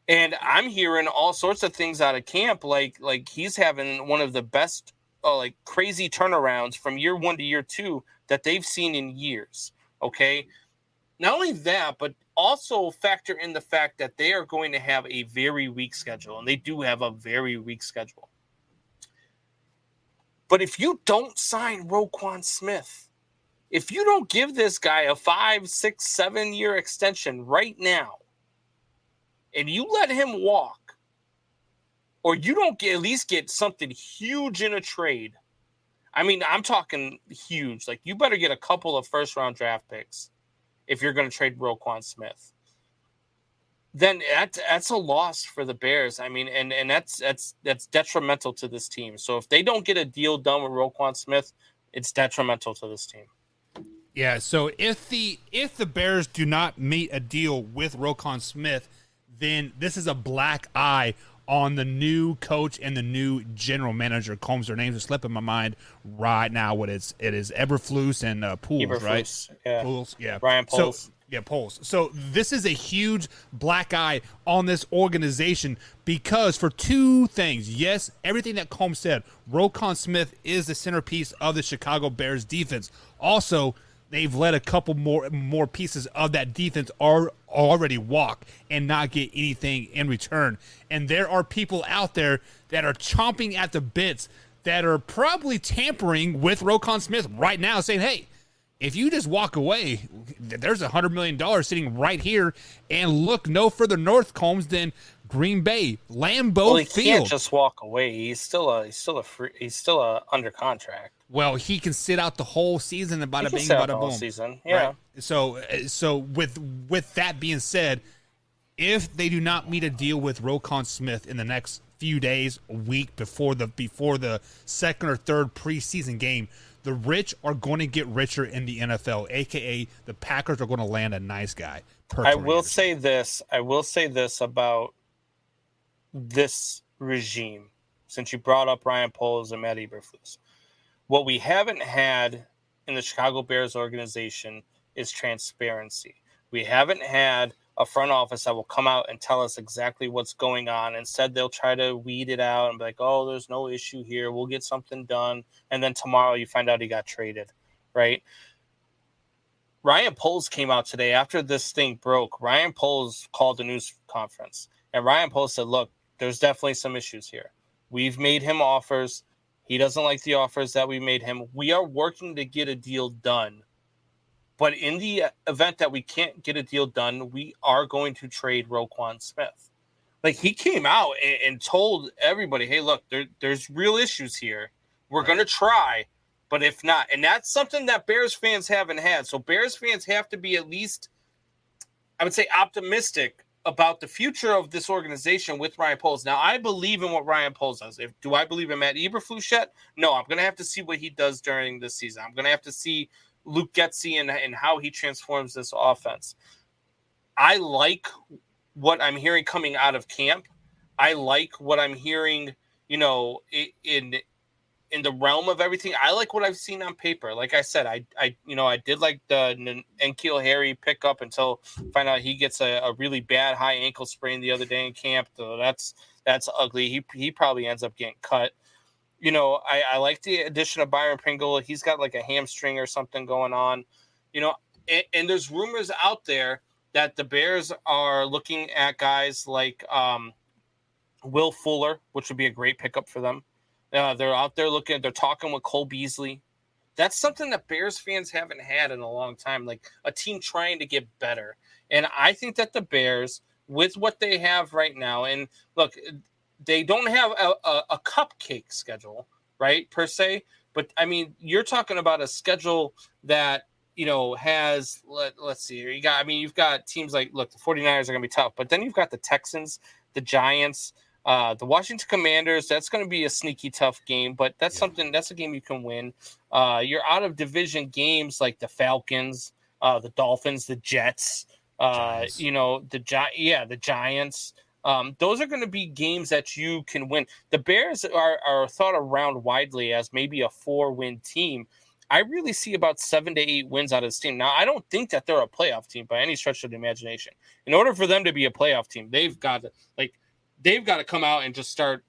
And I'm hearing all sorts of things out of camp, like he's having one of the best crazy turnarounds from year 1 to year 2 that they've seen in years. Okay. Not only that, but also factor in the fact that they are going to have a very weak schedule, and they do have a very weak schedule. But if you don't sign Roquan Smith, if you don't give this guy a 5, 6, 7 year extension right now, and you let him walk, or you don't at least get something huge in a trade. I mean, I'm talking huge. Like, you better get a couple of first-round draft picks if you're going to trade Roquan Smith. Then that's a loss for the Bears. I mean, and that's detrimental to this team. So if they don't get a deal done with Roquan Smith, it's detrimental to this team. Yeah, so if the Bears do not meet a deal with Roquan Smith, then this is a black eye on the new coach and the new general manager. Combs, their names are slipping my mind right now. It is Eberflus and Poole, right? Yeah. Pools, yeah. Ryan Poles. Yeah, Poles. So this is a huge black eye on this organization because for two things. Yes, everything that Combs said, Roquan Smith is the centerpiece of the Chicago Bears defense. Also, they've let a couple more pieces of that defense already walk and not get anything in return. And there are people out there that are chomping at the bits that are probably tampering with Roquan Smith right now saying, hey, if you just walk away, there's $100 million sitting right here, and look no further north, Combs, than Green Bay, Lambeau Field. He can't just walk away. He's still under contract. Well, he can sit out the whole season and bada bing, bada boom. Season, yeah. Right? So with that being said, if they do not meet a deal with Roquan Smith in the next few days, a week before the second or third preseason game, the rich are going to get richer in the NFL, a.k.a. the Packers are going to land a nice guy. I will say this about this regime, since you brought up Ryan Poles and Matt Eberflus. What we haven't had in the Chicago Bears organization is transparency. We haven't had a front office that will come out and tell us exactly what's going on. Instead, they'll try to weed it out and be like, oh, there's no issue here. We'll get something done. And then tomorrow you find out he got traded, right? Ryan Poles came out today after this thing broke. Ryan Poles called a news conference. And Ryan Poles said, look, there's definitely some issues here. We've made him offers. He doesn't like the offers that we made him. We are working to get a deal done. But in the event that we can't get a deal done, we are going to trade Roquan Smith. Like, he came out and told everybody, hey, look, there's real issues here. We're going to try, but if not, and that's something that Bears fans haven't had. So Bears fans have to be at least, I would say, optimistic about the future of this organization with Ryan Poles. Now, I believe in what Ryan Poles does. Do I believe in Matt Eberflus yet? No, I'm going to have to see what he does during this season. I'm going to have to see Luke Getsy and how he transforms this offense. I like what I'm hearing coming out of camp. I like what I'm hearing, in the realm of everything. I like what I've seen on paper. Like I said, I did like the N'Keal Harry pickup until find out he gets a really bad high ankle sprain the other day in camp. So that's ugly. He probably ends up getting cut. I like the addition of Byron Pringle. He's got like a hamstring or something going on, and there's rumors out there that the Bears are looking at guys like Will Fuller, which would be a great pickup for them. They're out there they're talking with Cole Beasley. That's something that Bears fans haven't had in a long time, like a team trying to get better. And I think that the Bears, with what they have right now, and look, they don't have a cupcake schedule, right, per se. But, I mean, you're talking about a schedule that, has, let's see here. You've got teams like, look, the 49ers are going to be tough. But then you've got the Texans, the Giants, the Washington Commanders. That's going to be a sneaky tough game. But that's a game you can win. You're out of division games like the Falcons, the Dolphins, the Jets, the Giants. Those are going to be games that you can win. The Bears are thought around widely as maybe a 4-win team. I really see about 7 to 8 wins out of this team. Now, I don't think that they're a playoff team by any stretch of the imagination. In order for them to be a playoff team, they've got to come out and just start,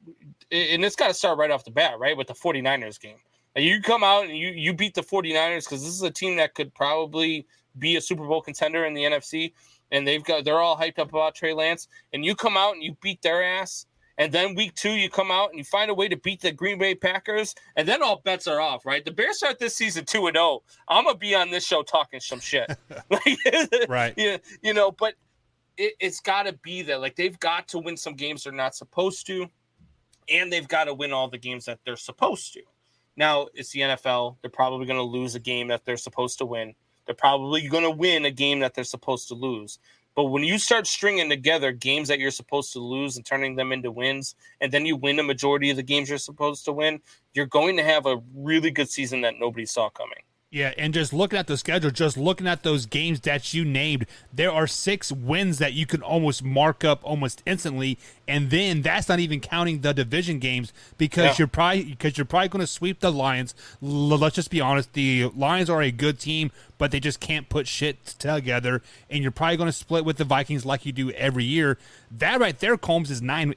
and it's got to start right off the bat, right, with the 49ers game. You come out and you beat the 49ers because this is a team that could probably be a Super Bowl contender in the NFC. And they're all hyped up about Trey Lance, and you come out and you beat their ass, and then week 2 you come out and you find a way to beat the Green Bay Packers, and then all bets are off, right? The Bears start this season 2-0. I'm gonna be on this show talking some shit, right? But it's got to be that, like, they've got to win some games they're not supposed to, and they've got to win all the games that they're supposed to. Now it's the NFL; they're probably going to lose a game that they're supposed to win. They're probably going to win a game that they're supposed to lose. But when you start stringing together games that you're supposed to lose and turning them into wins, and then you win a majority of the games you're supposed to win, you're going to have a really good season that nobody saw coming. Yeah, and just looking at the schedule, just looking at those games that you named, there are 6 wins that you can almost mark up almost instantly, and then that's not even counting the division games because you're probably going to sweep the Lions. Let's just be honest, the Lions are a good team, but they just can't put shit together, and you're probably going to split with the Vikings like you do every year. That right there, Combs, is 9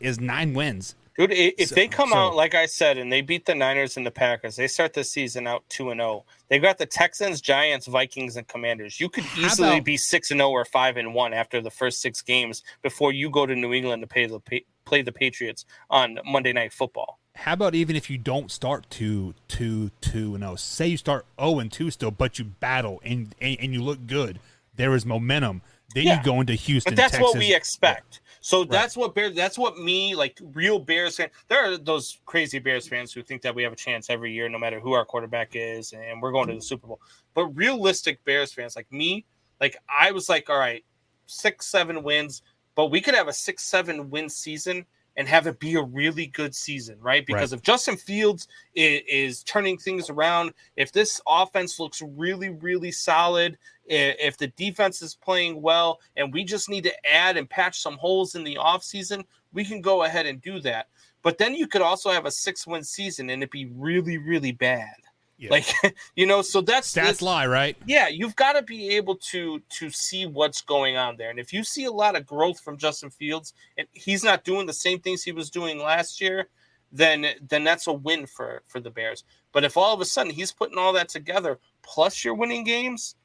wins. Dude, if they come out, like I said, and they beat the Niners and the Packers, they start the season out 2-0. They got the Texans, Giants, Vikings, and Commanders. You could easily be 6-0 or 5-1 after the first 6 games before you go to New England to play the Patriots on Monday Night Football. How about even if you don't start 2-2-0? Say you start 0-2 still, but you battle and you look good. There is momentum. Then you go into Houston, but that's Texas. what we expect. So that's what me, like real Bears fans. There are those crazy Bears fans who think that we have a chance every year, no matter who our quarterback is, and we're going to the Super Bowl. But realistic Bears fans like me, like I was like, all right, 6-7 wins, but we could have a 6-7 win season and have it be a really good season, right? Because if Justin Fields is turning things around, if this offense looks really, really solid, if the defense is playing well, and we just need to add and patch some holes in the offseason, we can go ahead and do that. But then you could also have a 6-win season and it be really, really bad. Yeah. Like, so that's lie, right? Yeah, you've got to be able to see what's going on there. And if you see a lot of growth from Justin Fields and he's not doing the same things he was doing last year, then that's a win for the Bears. But if all of a sudden he's putting all that together, plus you're winning games,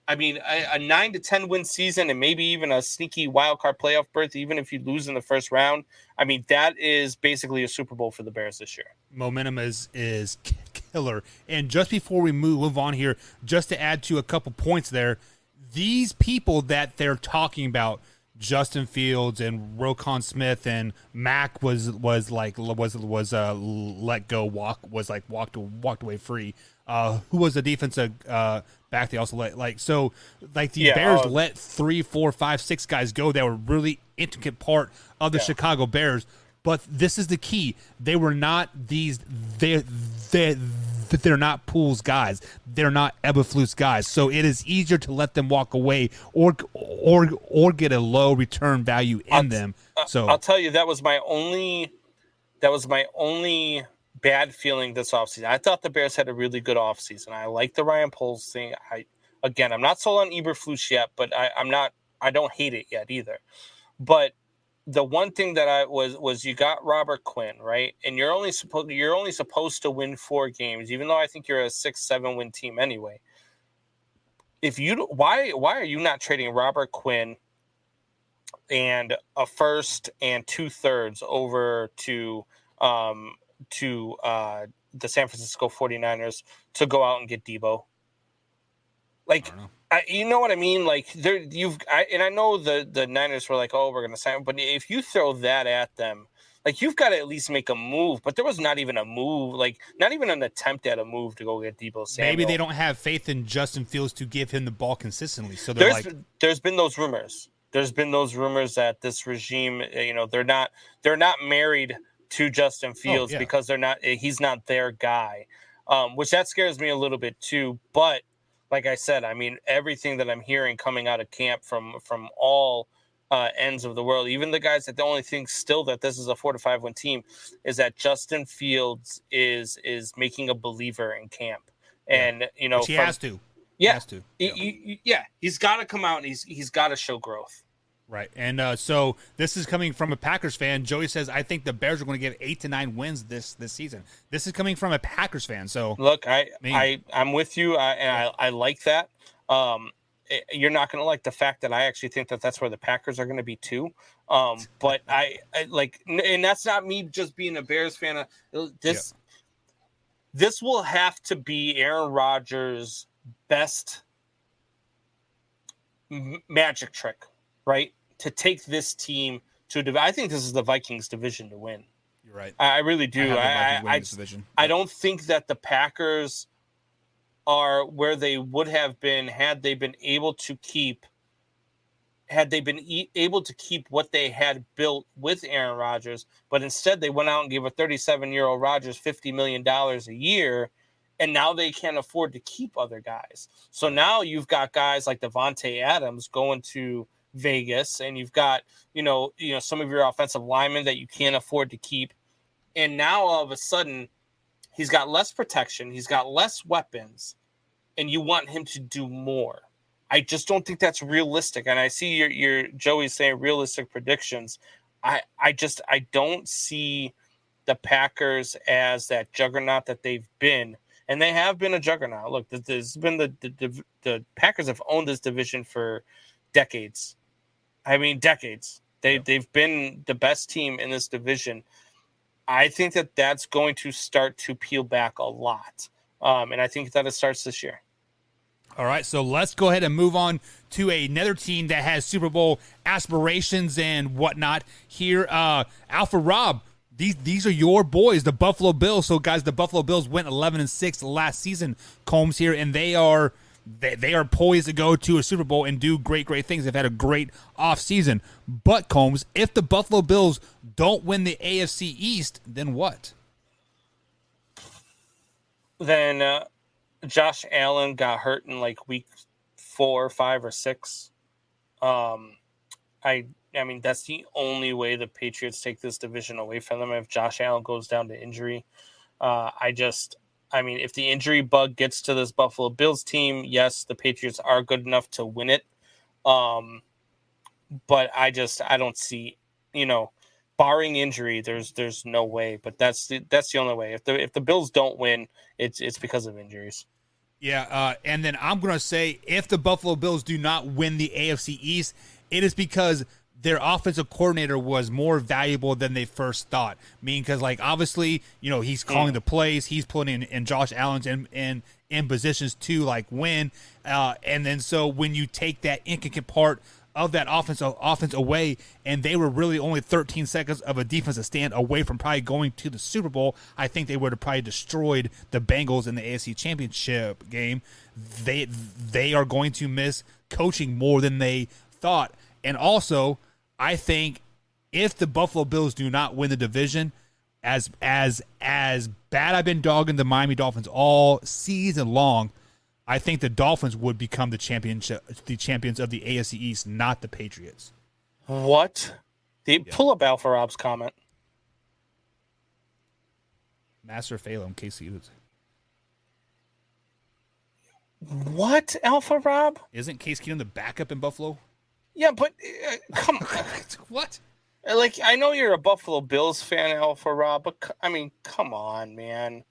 I mean, a 9-10 win season and maybe even a sneaky wild card playoff berth, even if you lose in the first round, I mean, that is basically a Super Bowl for the Bears this year. Momentum is killer. And just before we move on here, just to add to a couple points there, these people that they're talking about, Justin Fields and Roquan Smith and Mac was let go, walked away free. Who was the defensive back? They also Bears let 3, 4, 5, 6 guys go that were really intricate part of the Chicago Bears. But this is the key. They were not they're not Pools guys. They're not Eberflus guys. So it is easier to let them walk away or get a low return value in them. So I'll tell you, that was my only bad feeling this offseason. I thought the Bears had a really good offseason. I like the Ryan Poles thing. I'm not sold on Eberflus yet, but I don't hate it yet either. But the one thing that I was you got Robert Quinn, right? And you're only supposed to win 4 games, even though I think you're a 6-7 win team anyway. Why are you not trading Robert Quinn and a first and 2/3 over to the San Francisco 49ers to go out and get Debo? Like, you know what I mean? Like, I know the Niners were like, oh, we're going to sign him. But if you throw that at them, like, you've got to at least make a move. But there was not even a move, like, not even an attempt at a move to go get Debo Samuel. Maybe they don't have faith in Justin Fields to give him the ball consistently. So there's been those rumors. There's been those rumors that this regime, they're not married to Justin Fields because he's not their guy, which that scares me a little bit too. But like I said, I mean, everything that I'm hearing coming out of camp from all ends of the world, even the guys that the only think still that this is a 4-5 win team, is that Justin Fields is making a believer in camp, and which he has to. Yeah, he has to. He's got to come out and he's got to show growth. Right, and so this is coming from a Packers fan. Joey says, I think the Bears are going to get 8 to 9 wins this season. This is coming from a Packers fan. So look, I'm with you, and I like that. You're not going to like the fact that I actually think that that's where the Packers are going to be too. But I like, and that's not me just being a Bears fan. This will have to be Aaron Rodgers' best magic trick, right? To take this team to I think this is the Vikings division to win. You're right. I really do. I don't think that the Packers are where they would have been had they been able to keep what they had built with Aaron Rodgers, but instead they went out and gave a 37-year-old Rodgers $50 million a year And now they can't afford to keep other guys. So now you've got guys like Devontae Adams going to Vegas, and you've got, some of your offensive linemen that you can't afford to keep. And now all of a sudden he's got less protection. He's got less weapons, and you want him to do more. I just don't think that's realistic. And I see your Joey saying realistic predictions. I don't see the Packers as that juggernaut that they've been. And they have been a juggernaut. Look, this has been the Packers have owned this division for decades. I mean, decades. They've been the best team in this division. I think that's going to start to peel back a lot. And I think that it starts this year. All right, so let's go ahead and move on to another team that has Super Bowl aspirations and whatnot here. Alpha Rob, these are your boys, the Buffalo Bills. So, guys, the Buffalo Bills went 11-6 last season, Combs here, and they are poised to go to a Super Bowl and do great things. They've had a great offseason. But, Combs, if the Buffalo Bills don't win the AFC East, then what? Then Josh Allen got hurt in like week 4, 5, or 6. I mean, that's the only way the Patriots take this division away from them if Josh Allen goes down to injury. If the injury bug gets to this Buffalo Bills team, yes, the Patriots are good enough to win it. But I don't see, barring injury, there's no way. But that's the only way. If the Bills don't win, it's because of injuries. Yeah, and then I'm going to say if the Buffalo Bills do not win the AFC East, it is because their offensive coordinator was more valuable than they first thought. Because, obviously, he's calling the plays. He's putting in Josh Allen's in positions to, win. And then so when you take that intricate part of that offense away, and they were really only 13 seconds of a defensive stand away from probably going to the Super Bowl, I think they would have probably destroyed the Bengals in the AFC Championship game. They are going to miss coaching more than they thought. And also, I think if the Buffalo Bills do not win the division, as bad I've been dogging the Miami Dolphins all season long, I think the Dolphins would become the champions of the AFC East, not the Patriots. What? Pull up Alpha Rob's comment. Master Phelan, Casey. What, Alpha Rob? Isn't Case Keenum the backup in Buffalo? Yeah, but come on. What? I know you're a Buffalo Bills fan, Alpha Rob, but come on, man.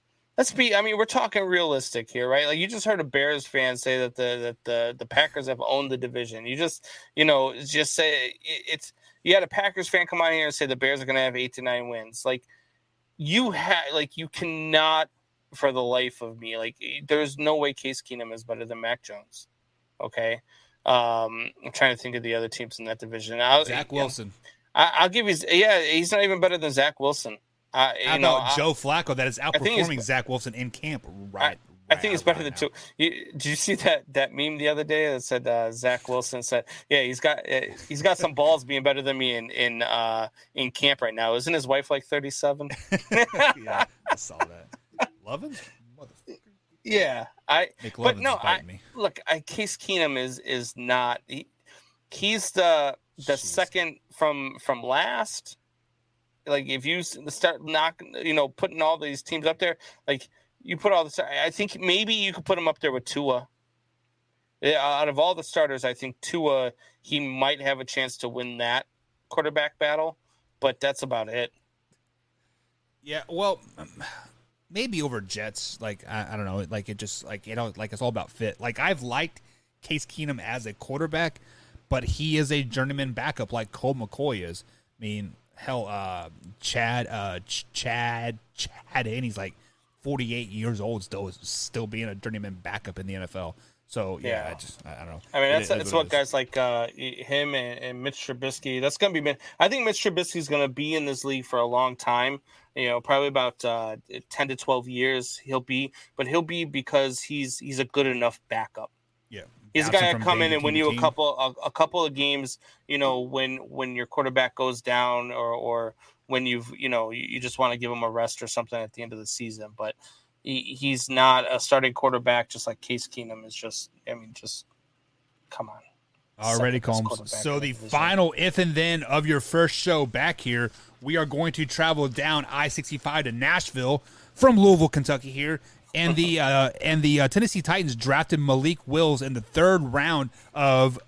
We're talking realistic here, right? You just heard a Bears fan say that the Packers have owned the division. You just say it's. You had a Packers fan come on here and say the Bears are going to have 8 to 9 wins. You cannot, for the life of me, there's no way Case Keenum is better than Mac Jones. Okay. I'm trying to think of the other teams in that division. Zach Wilson. I'll give you. Yeah, he's not even better than Zach Wilson. How about Joe Flacco that is outperforming Zach Wilson in camp? Right. I think it's better than two. Did you see that meme the other day that said Zach Wilson said, "Yeah, he's got some balls being better than me in camp right now." Isn't his wife 37? Yeah, I saw that. Lovin'? Motherfucker. Yeah, look, Case Keenum is not. He's the second from last. If you start putting all these teams up there, you put all the. I think maybe you could put him up there with Tua. Out of all the starters, I think Tua, he might have a chance to win that quarterback battle, but that's about it. Yeah, well. Maybe over Jets, I don't know, it's all about fit. I've liked Case Keenum as a quarterback, but he is a journeyman backup like Colt McCoy is. I mean, hell, Chad Haney's 48 years old, still being a journeyman backup in the NFL. So yeah. I don't know. I mean, that's what guys like him and Mitch Trubisky. That's gonna be. I think Mitch Trubisky's gonna be in this league for a long time. Probably about 10 to 12 years. He'll be because he's a good enough backup. Yeah, he's a guy that come in and win you a couple of games. When your quarterback goes down or when you just want to give him a rest or something at the end of the season. But he's not a starting quarterback, just like Case Keenum is just, just come on. Already, Combs. So the final if and then of your first show back here, we are going to travel down I-65 to Nashville from Louisville, Kentucky here. And the Tennessee Titans drafted Malik Willis in the third round of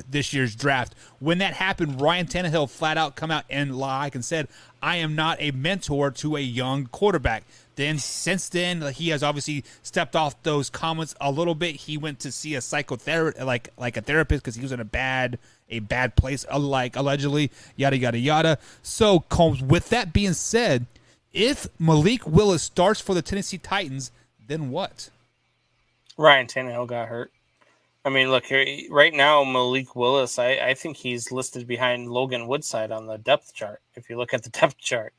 this year's draft. When that happened, Ryan Tannehill flat out come out and lied and said, "I am not a mentor to a young quarterback." Then since then, he has obviously stepped off those comments a little bit. He went to see a psychotherapist, like a therapist, because he was in a bad place, like allegedly, yada yada yada. So, Combs, with that being said, if Malik Willis starts for the Tennessee Titans, then what? Ryan Tannehill got hurt. I mean, look here right now, Malik Willis. I think he's listed behind Logan Woodside on the depth chart. If you look at the depth chart,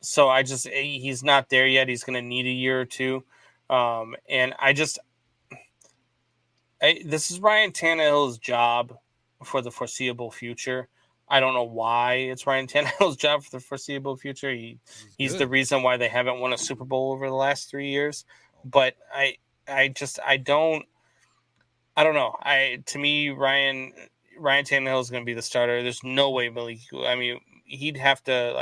so he's not there yet. He's going to need a year or two, and this is Ryan Tannehill's job for the foreseeable future. I don't know why it's Ryan Tannehill's job for the foreseeable future. He's the reason why they haven't won a Super Bowl over the last 3 years. But I don't know. To me, Ryan Tannehill is going to be the starter. There's no way Malik. I mean, he'd have to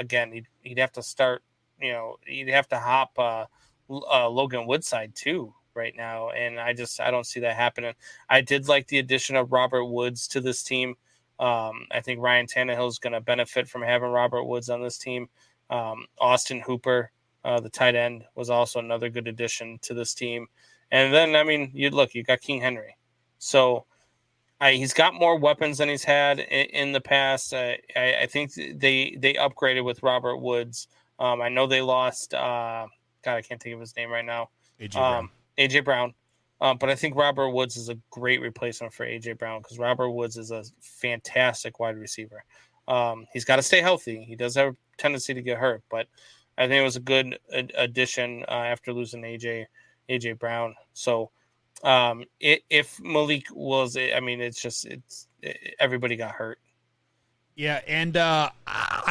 start. He'd have to hop Logan Woodside too right now, and I don't see that happening. I did like the addition of Robert Woods to this team. I think Ryan Tannehill is going to benefit from having Robert Woods on this team. Austin Hooper, the tight end, was also another good addition to this team. And then, I mean, you got King Henry. So he's got more weapons than he's had in the past. I think they upgraded with Robert Woods. I know they lost, I can't think of his name right now. A.J. Brown. But I think Robert Woods is a great replacement for A.J. Brown because Robert Woods is a fantastic wide receiver. He's got to stay healthy. He does have a tendency to get hurt, but I think it was a good addition after losing A.J. Brown. So if Malik was, everybody got hurt. Yeah, and I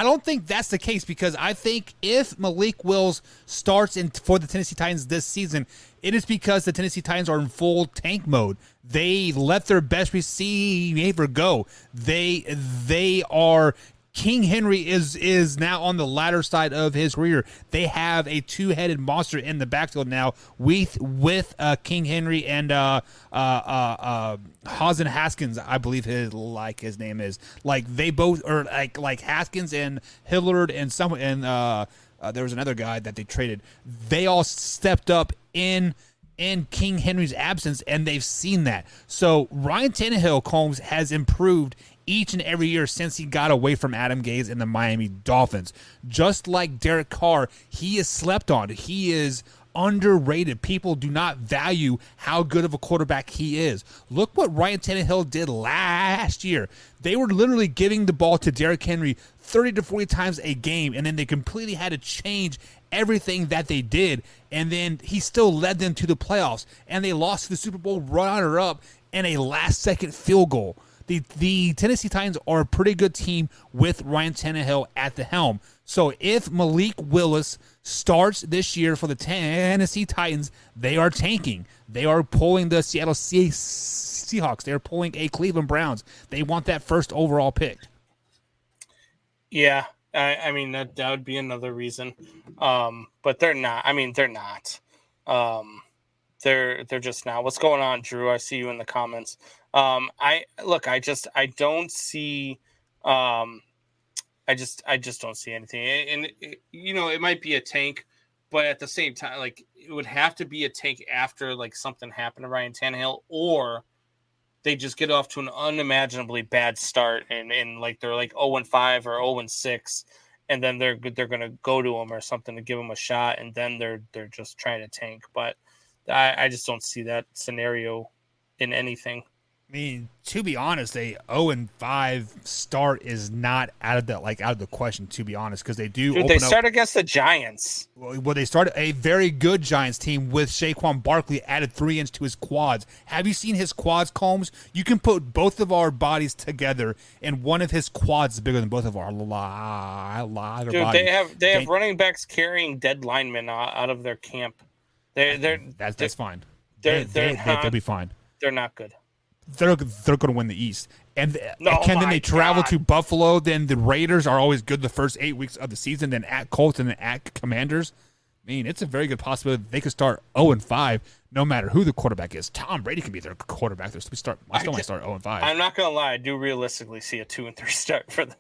don't think that's the case because I think if Malik Willis starts for the Tennessee Titans this season, it is because the Tennessee Titans are in full tank mode. They let their best receiver go. They are. King Henry is now on the latter side of his career. They have a two-headed monster in the backfield now with King Henry and Hazen Haskins, I believe his name is. Like they both are like Haskins and Hillard and there was another guy that they traded. They all stepped up in King Henry's absence, and they've seen that. So Ryan Tannehill, Combs, has improved each and every year since he got away from Adam Gase and the Miami Dolphins. Just like Derek Carr, he is slept on. He is underrated. People do not value how good of a quarterback he is. Look what Ryan Tannehill did last year. They were literally giving the ball to Derrick Henry 30 to 40 times a game, and then they completely had to change everything that they did, and then he still led them to the playoffs, and they lost to the Super Bowl runner-up in a last-second field goal. The Tennessee Titans are a pretty good team with Ryan Tannehill at the helm. So if Malik Willis starts this year for the Tennessee Titans, they are tanking. They are pulling the Seattle Seahawks. They are pulling a Cleveland Browns. They want that first overall pick. Yeah, I mean, that would be another reason. But they're not. I mean, they're not. They're just not. What's going on, Drew? I see you in the comments. I don't see. I just don't see anything. And it might be a tank, but at the same time, like it would have to be a tank after like something happened to Ryan Tannehill, or they just get off to an unimaginably bad start and like they're like 0-5 or 0-6, and then they're going to go to him or something to give him a shot, and then they're just trying to tank. But I just don't see that scenario in anything. mean, to be honest, a 0-5 start is not out of the question. To be honest, because they do. Dude, they start against the Giants. Well, they started a very good Giants team with Saquon Barkley added 3 inches to his quads. Have you seen his quads, Combs? You can put both of our bodies together, and one of his quads is bigger than both of our Dude, bodies. they have running backs carrying dead linemen out of their camp. That's fine. They'll be fine. They're not good. They're going to win the East. And No, then they travel God. to Buffalo. Then the Raiders are always good the first 8 weeks of the season. Then at Colts and then at Commanders. I mean, it's a very good possibility that they could start 0-5 no matter who the quarterback is. Tom Brady can be their quarterback. I still might start 0-5. I'm not going to lie. I do realistically see a 2-3 start for the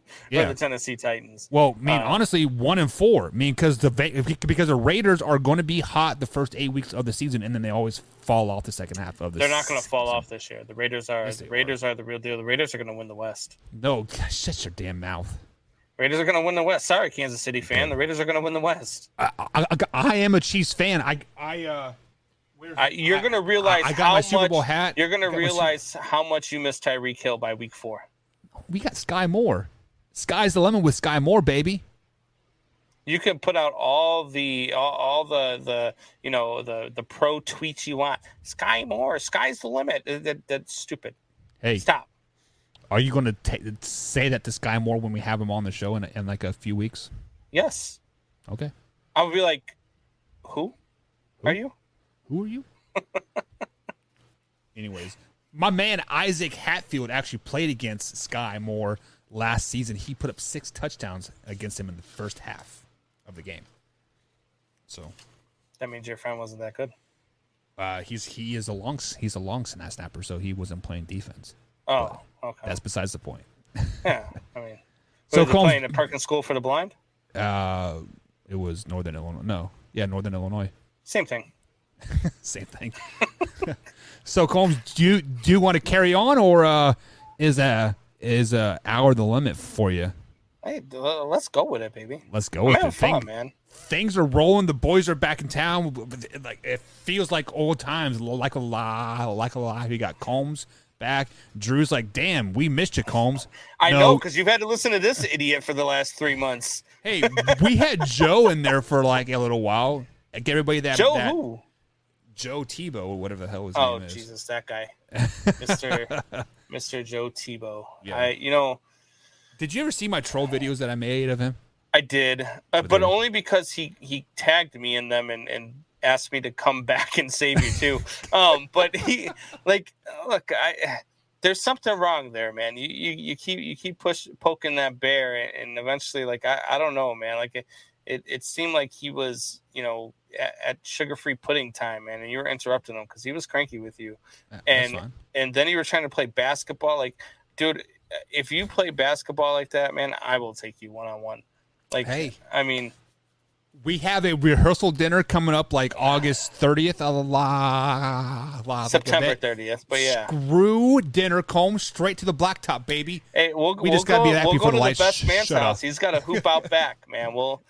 Tennessee Titans. Well, I mean, honestly, 1-4. I mean, because the Raiders are going to be hot the first 8 weeks of the season, and then they always fall off the second half of the season. They're not going to fall off this year. The Raiders are the real deal. The Raiders are going to win the West. No, shut your damn mouth. Raiders are going to win the West. Sorry, Kansas City fan. The Raiders are going to win the West. I am a Chiefs fan. You're going to realize I got my Super Bowl hat. You're going to realize how much you missed Tyreek Hill by week 4. We got Sky Moore. Sky's the limit with Sky Moore, baby. You can put out all the pro tweets you want. Sky Moore, sky's the limit. That's stupid. Hey, stop. Are you going to say that to Sky Moore when we have him on the show in like a few weeks? Yes. Okay. I'll be like, who are you? Who are you? Anyways, my man Isaac Hatfield actually played against Sky Moore last season. He put up 6 touchdowns against him in the first half of the game. So that means your friend wasn't that good. He's a long snapper, so he wasn't playing defense. Oh, okay. That's besides the point. Yeah, I mean, so playing at Parkin School for the Blind? It was Northern Illinois. No, yeah, Northern Illinois. Same thing. Same thing. So Combs, do you want to carry on, or is hour the limit for you? Hey, let's go with it, baby. Let's go with it. Fun, man. Things are rolling. The boys are back in town. Like it feels like old times. Like a lie. We got Combs back. Drew's like, damn, we missed you, Combs. I know, because you've had to listen to this idiot for the last 3 months. Hey, we had Joe in there for like a little while. Get everybody that who? Joe Tebow, whatever the hell his name is. Oh, Jesus, that guy. Mr. Joe Tebow. Yeah. Did you ever see my troll videos that I made of him? I did, but only because he tagged me in them and asked me to come back and save you too. But there's something wrong there, man. You keep poking that bear, and eventually, I don't know, man. Like it seemed like he was, at sugar-free pudding time, man, and you were interrupting him because he was cranky with you, and then you were trying to play basketball. Like, dude, if you play basketball like that, man, I will take you one-on-one. Like, hey, I mean, we have a rehearsal dinner coming up like August 30th. September 30th, but yeah. Screw dinner, Combs, straight to the blacktop, baby. Hey, we'll go to the best man's house. He's got a hoop out back, man. We'll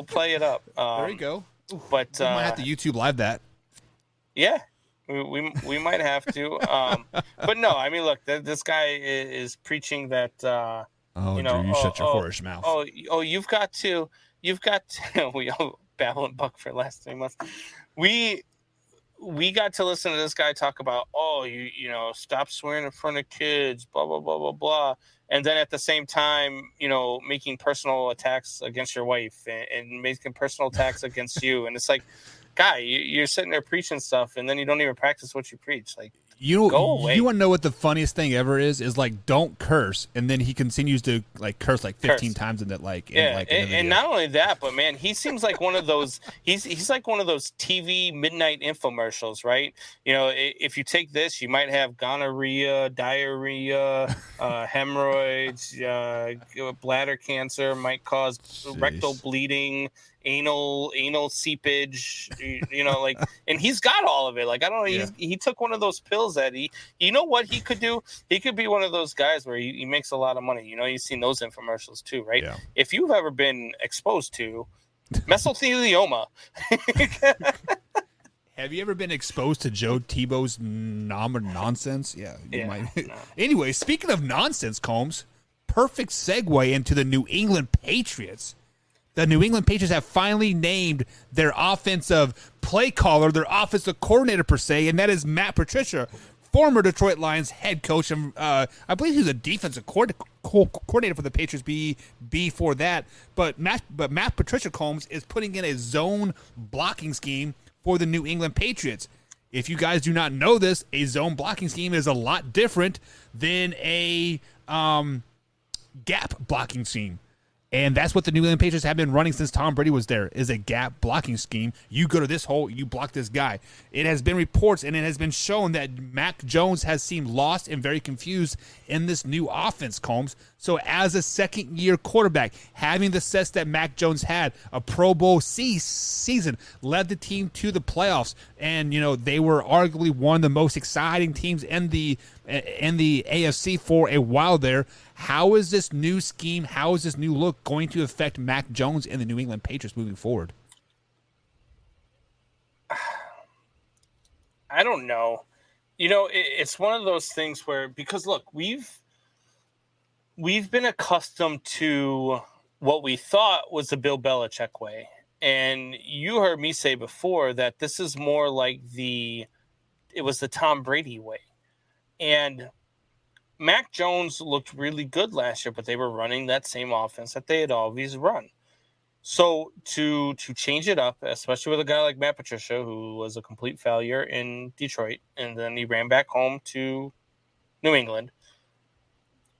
play it up. There you go. But we might have to YouTube live that. Yeah, we might have to. But no, I mean, look, this guy is preaching that. Drew, shut your whorish mouth. You've got to. We babbling Buck for the last 3 months. We got to listen to this guy talk about, stop swearing in front of kids, blah blah blah blah blah, and then at the same time, making personal attacks against your wife and making personal attacks against you, and it's like, guy, you're sitting there preaching stuff, and then you don't even practice what you preach, like. Go away. You want to know what the funniest thing ever is like, don't curse, and then he continues to like curse like 15 times in that and not only that, but man, he seems like one of those he's like one of those TV midnight infomercials, right? If you take this, you might have gonorrhea, diarrhea, hemorrhoids, bladder cancer, might cause rectal bleeding, anal seepage, and he's got all of it. Like, I don't know, he took one of those pills that what he could do? He could be one of those guys where he makes a lot of money. You've seen those infomercials too, right? Yeah. If you've ever been exposed to mesothelioma, Have you ever been exposed to Joe Tebow's nonsense? Yeah, you might. No. Anyway, speaking of nonsense, Combs, perfect segue into the New England Patriots. The New England Patriots have finally named their offensive play caller, their offensive coordinator per se, and that is Matt Patricia, former Detroit Lions head coach. And I believe he was a defensive coordinator for the Patriots before that. But Matt Patricia, Combs, is putting in a zone blocking scheme for the New England Patriots. If you guys do not know this, a zone blocking scheme is a lot different than a gap blocking scheme. And that's what the New England Patriots have been running since Tom Brady was there, is a gap blocking scheme. You go to this hole, you block this guy. It has been reports and it has been shown that Mac Jones has seemed lost and very confused in this new offense, Combs. So as a second-year quarterback, having the success that Mac Jones had, a Pro Bowl season, led the team to the playoffs. And, they were arguably one of the most exciting teams in the AFC for a while there. How is this new scheme, how is this new look going to affect Mac Jones and the New England Patriots moving forward? I don't know. It's one of those things where, because look, we've been accustomed to what we thought was the Bill Belichick way. And you heard me say before that this is more like it was the Tom Brady way. And Mac Jones looked really good last year, but they were running that same offense that they had always run. So to change it up, especially with a guy like Matt Patricia, who was a complete failure in Detroit, and then he ran back home to New England,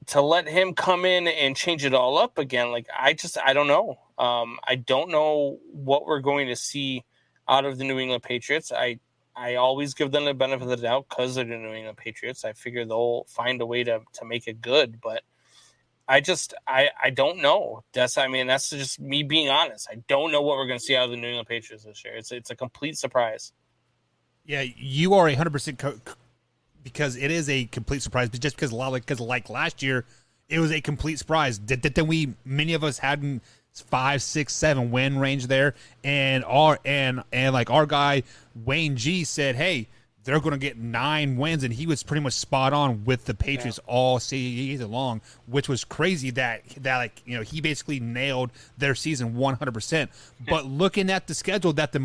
to let him come in and change it all up again, I don't know. I don't know what we're going to see out of the New England Patriots. I always give them the benefit of the doubt because they're the New England Patriots. I figure they'll find a way to make it good, but I don't know. That's just me being honest. I don't know what we're going to see out of the New England Patriots this year. It's a complete surprise. Yeah, you are 100% because it is a complete surprise. But just because like last year, it was a complete surprise. Then many of us hadn't 5, 6, 7 win range there, and our guy Wayne G said, hey, they're going to get 9 wins, and he was pretty much spot on with the Patriots all season long, which was crazy that he basically nailed their season 100%. But looking at the schedule that the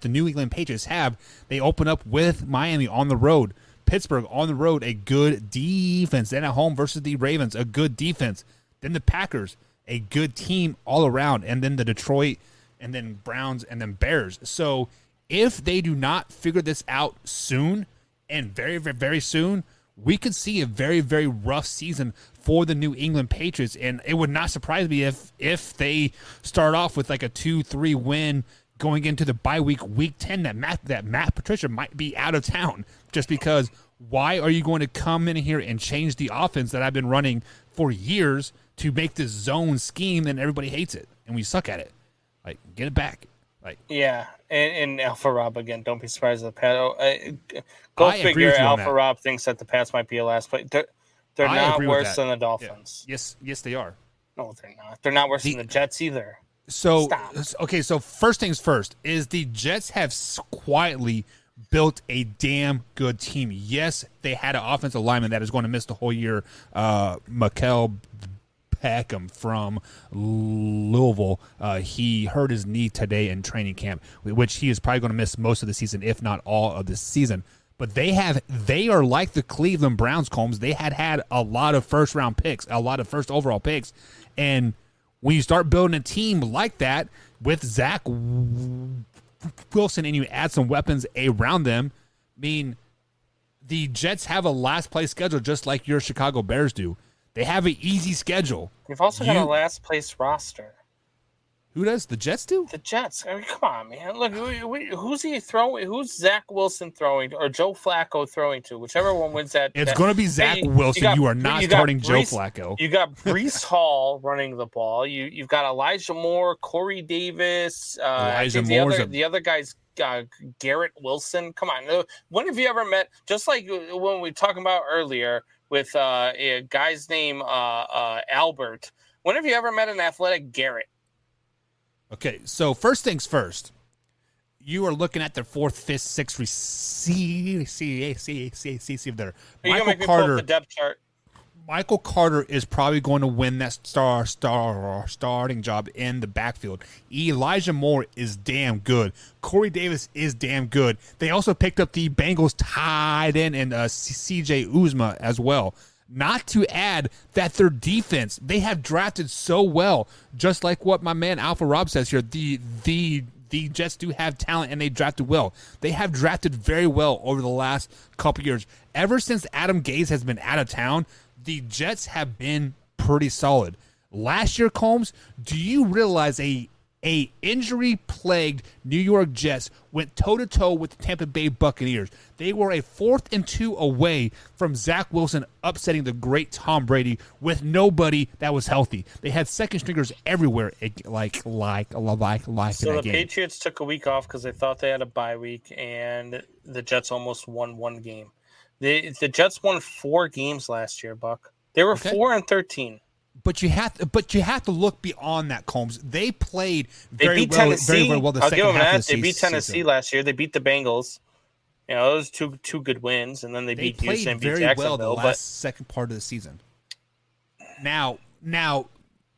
New England Patriots have, they open up with Miami on the road, Pittsburgh on the road, a good defense, then at home versus the Ravens, a good defense. Then the Packers, a good team all around, and then the Detroit, and then Browns, and then Bears. So if they do not figure this out soon, and very, very, very soon, we could see a very, very rough season for the New England Patriots. And it would not surprise me if they start off with like a 2-3 win going into the bye week 10, that Matt Patricia might be out of town, just because why are you going to come in here and change the offense that I've been running for years to make this zone scheme and everybody hates it and we suck at it? Get it back. Yeah, and Alpha Rob again. Don't be surprised at the Pat. Go figure. Alpha Rob thinks that the Pats might be a last place. They're not worse than the Dolphins. Yeah. Yes, they are. No, they're not. They're not worse than the Jets either. So Stop. Okay, so first things first is the Jets have quietly built a damn good team. Yes, they had an offensive lineman that is going to miss the whole year, Mikel Peckham from Louisville. He hurt his knee today in training camp, which he is probably going to miss most of the season, if not all of the season. But they are like the Cleveland Browns, Combs. They had a lot of first round picks, a lot of first overall picks. And when you start building a team like that with Zach Wilson and you add some weapons around them, I mean, the Jets have a last place schedule just like your Chicago Bears do. They have an easy schedule. You've also got a last place roster. Who does? The Jets do? The Jets. I mean, come on, man. Look, who's he throwing? Who's Zach Wilson throwing to, or Joe Flacco throwing to? Whichever one wins that. It's going to be Zach Wilson. You are not starting Joe Flacco. You got Breece Hall running the ball. You've got Elijah Moore, Corey Davis. The other guy's Garrett Wilson. Come on. When have you ever met, just like when we were talking about earlier with a guy's name Albert, when have you ever met an athletic Garrett? Okay, so first things first, you are looking at their fourth, fifth, sixth receiver there. Are you gonna make me pull up the depth chart? Michael Carter is probably going to win that starting job in the backfield. Elijah Moore is damn good. Corey Davis is damn good. They also picked up the Bengals tight end and C.J. Uzomah as well. Not to add that their defense, they have drafted so well, just like what my man Alpha Rob says here. The Jets do have talent, and they drafted well. They have drafted very well over the last couple years. Ever since Adam Gase has been out of town, the Jets have been pretty solid. Last year, Combs, do you realize a injury-plagued New York Jets went toe-to-toe with the Tampa Bay Buccaneers? They were a 4th and 2 away from Zach Wilson upsetting the great Tom Brady with nobody that was healthy. They had second stringers everywhere, like So in that game. Patriots took a week off because they thought they had a bye week, and the Jets almost won one game. The Jets won 4 games last year, Buck. They were 4-13. But you have to look beyond that, Combs. They played very well the I'll second give them half that. of the They beat Tennessee season. last year. They beat the Bengals. You know, those two good wins, and then they beat played Houston, beat very Jacksonville. well the second part of the season. Now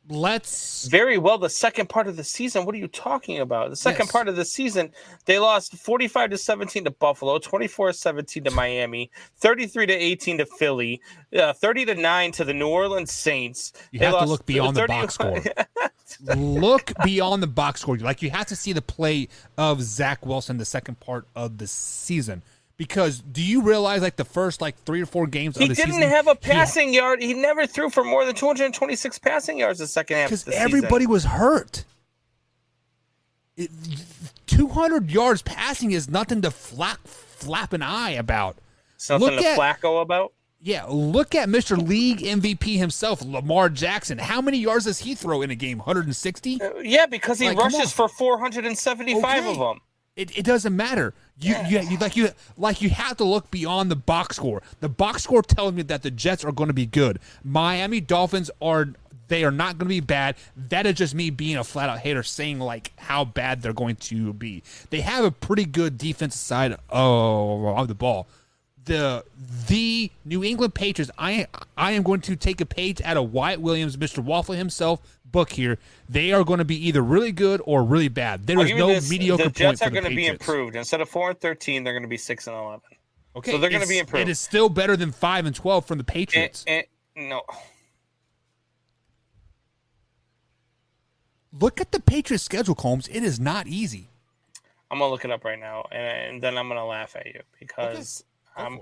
let's very well the second part of the season. What are you talking about? The second part of the season, they lost 45-17 to Buffalo, 24-17 to Miami, 33-18 to Philly, 30-9 to the New Orleans Saints. You have to look beyond the box score. Look beyond the box score. Like, you have to see the play of Zach Wilson the second part of the season. Because do you realize, like, the first 3 or 4 games of the season, he didn't have a passing yard. He never threw for more than 226 passing yards the second half of the season. Because everybody was hurt. 200 yards passing is nothing to flap an eye about. Something Flacco about? Yeah, look at Mr. League MVP himself, Lamar Jackson. How many yards does he throw in a game? 160? Yeah, because he rushes for 475 of them. It doesn't matter. You have to look beyond the box score. The box score tells me that the Jets are going to be good. Miami Dolphins are not going to be bad. That is just me being a flat out hater saying how bad they're going to be. They have a pretty good defensive side of the ball. The New England Patriots, I am going to take a page out of Wyatt Williams, Mr. Waffle himself, book here. They are going to be either really good or really bad. There is no mediocre point for the Patriots. The Jets are going to be improved. Instead of 4-13, they're going to be 6-11. Okay, so they're going to be improved. It is still better than 5-12 from the Patriots. No. Look at the Patriots' schedule, Combs. It is not easy. I'm going to look it up right now, and then I'm going to laugh at you because I'm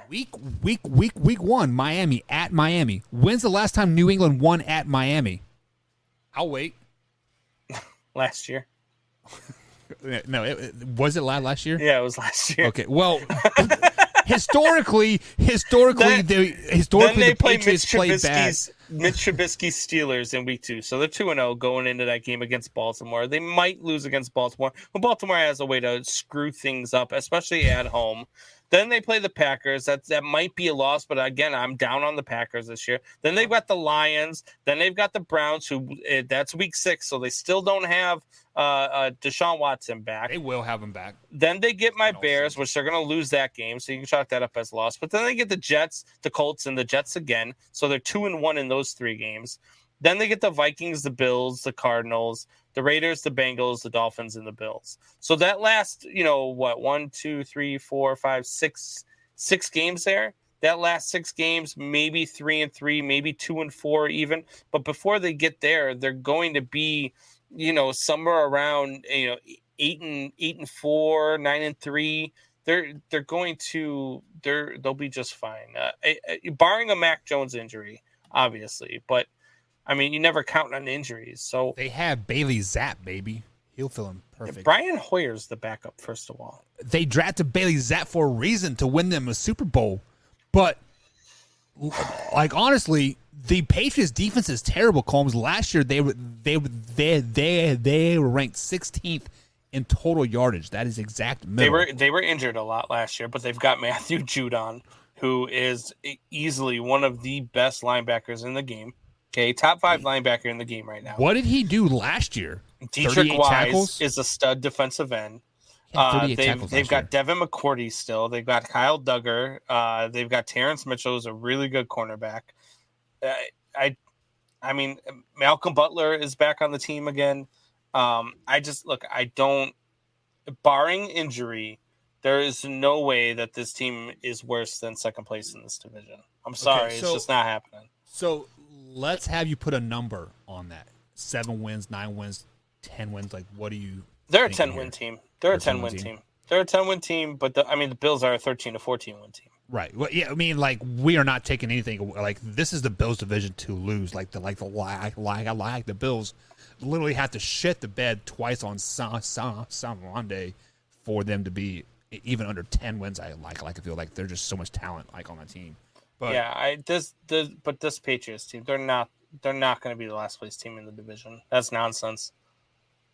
Week 1, Miami at Miami. When's the last time New England won at Miami? I'll wait. Last year. No, was it last year? Yeah, it was last year. Okay, well, historically, the Patriots played bad. Mitch Trubisky's Steelers in week 2, so they're 2-0 going into that game against Baltimore. They might lose against Baltimore, but Baltimore has a way to screw things up, especially at home. Then they play the Packers. That might be a loss, but again, I'm down on the Packers this year. Then they've got the Lions. Then they've got the Browns, who that's week 6, so they still don't have Deshaun Watson back. They will have him back. Then they get my Bears, which they're going to lose that game, so you can chalk that up as a loss. But then they get the Jets, the Colts, and the Jets again, so they're 2-1 in those 3 games. Then they get the Vikings, the Bills, the Cardinals, the Raiders, the Bengals, the Dolphins, and the Bills. So that last, 1, 2, 3, 4, 5, 6 games there. That last 6 games, maybe 3-3, maybe 2-4 even. But before they get there, they're going to be, somewhere around 8-4, 9-3. They'll be just fine, barring a Mac Jones injury, obviously. But I mean, you never count on injuries. So they have Bailey Zapp, baby. He'll fill him perfect. Brian Hoyer's the backup, first of all. They drafted Bailey Zapp for a reason, to win them a Super Bowl. But honestly, the Patriots defense is terrible, Combs. Last year they were ranked 16th in total yardage. That is exact middle. They were injured a lot last year, but they've got Matthew Judon, who is easily one of the best linebackers in the game. Okay, top 5 linebacker in the game right now. What did he do last year? Dietrich Wise tackles? is a stud defensive end. He had 38 tackles They've last got year. Devin McCourty still. They've got Kyle Duggar. They've got Terrence Mitchell, who's a really good cornerback. I mean, Malcolm Butler is back on the team again. Barring injury, there is no way that this team is worse than second place in this division. I'm sorry, Okay, it's just not happening. So let's have you put a number on that. 7 wins, 9 wins, 10 wins. Like, what do you? They're a thinking 10-win here? team. They're a 10-win team. They're a 10-win team, but the Bills are a 13 to 14-win team. Right. Well, yeah. I mean, like, we are not taking anything. Like, this is the Bills' division to lose. Like the Bills literally have to shit the bed twice on Sunday for them to be even under 10 wins. I feel like there's just so much talent like on that team. But yeah, this Patriots team, they're not going to be the last place team in the division. That's nonsense.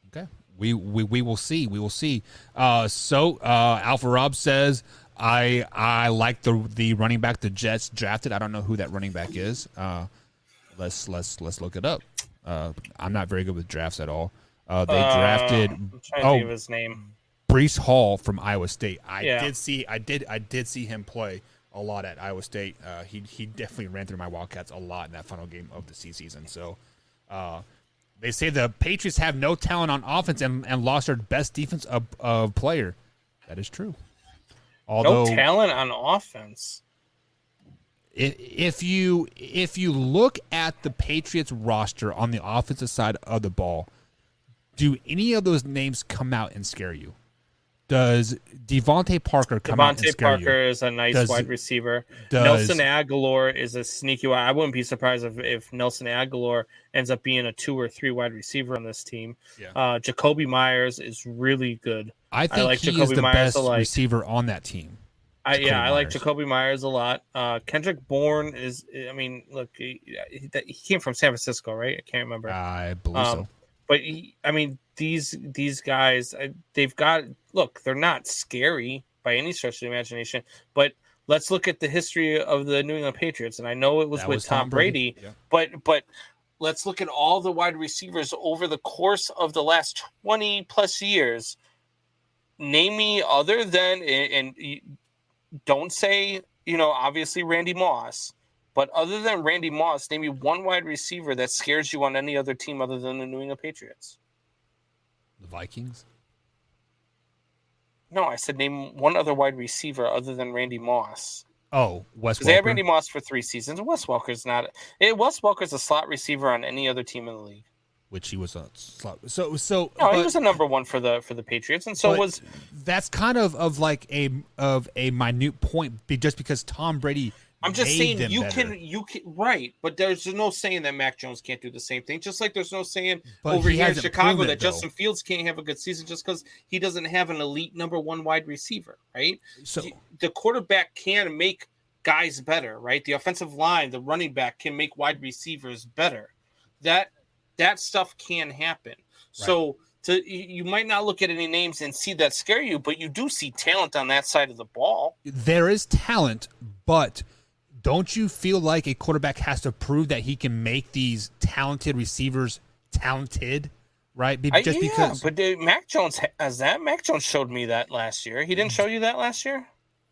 okay, we will see. We will see. Alpha Rob says I like the running back the Jets drafted. I don't know who that running back is. Let's look it up. I'm not very good with drafts at all. They drafted I'm trying to think of his name. Brees Hall from Iowa State. I Yeah. did see him play a lot at Iowa State. He definitely ran through my Wildcats a lot in that final game of the season. So they say the Patriots have no talent on offense and lost their best defense of player. That is true. Although, No talent on offense. if you look at the Patriots roster on the offensive side of the ball, do any of those names come out and scare you? Does Devontae Parker come out and Devontae scare Parker you? is a nice Does- wide receiver. does- Nelson Aguilar is a sneaky wide. I wouldn't be surprised if Nelson Aguilar ends up being a 2 or 3 wide receiver on this team. Yeah. Jacoby Myers is really good. I think like he is Jacoby the Myers best a lot. receiver on that team. I like Myers. Jacoby Myers a lot. Kendrick Bourne is. I mean, look, he came from San Francisco, right? I can't remember. I believe so. But these guys, they've got. Look, they're not scary by any stretch of the imagination. But let's look at the history of the New England Patriots, and I know it was That with was Tom Brady, Yeah. but let's look at all the wide receivers over the course of the last 20 plus years. Name me other than and don't say obviously Randy Moss. But other than Randy Moss, name me one wide receiver that scares you on any other team other than the New England Patriots. The Vikings. No, I said name one other wide receiver other than Randy Moss. Oh, Wes Because they had Welker. Randy Moss for 3 seasons. Wes Welker's not. Wes Welker's a slot receiver on any other team in the league. Which he was a slot. So No, but- he was a number 1 for the Patriots, and so but was. that's kind of like a minute point, just because Tom Brady. I'm just made saying them you better. can right, but there's no saying that Mac Jones can't do the same thing. Just like there's no saying But over he here in hasn't Chicago proven that it, though. Justin Fields can't have a good season just because he doesn't have an elite number 1 wide receiver, right? So The quarterback can make guys better, right? The offensive line, the running back can make wide receivers better. That stuff can happen. So you might not look at any names and see that scare you, but you do see talent on that side of the ball. there is talent, but don't you feel like a quarterback has to prove that he can make these talented receivers talented, right? Because But Mac Jones has that. Mac Jones showed me that last year. He didn't show you that last year?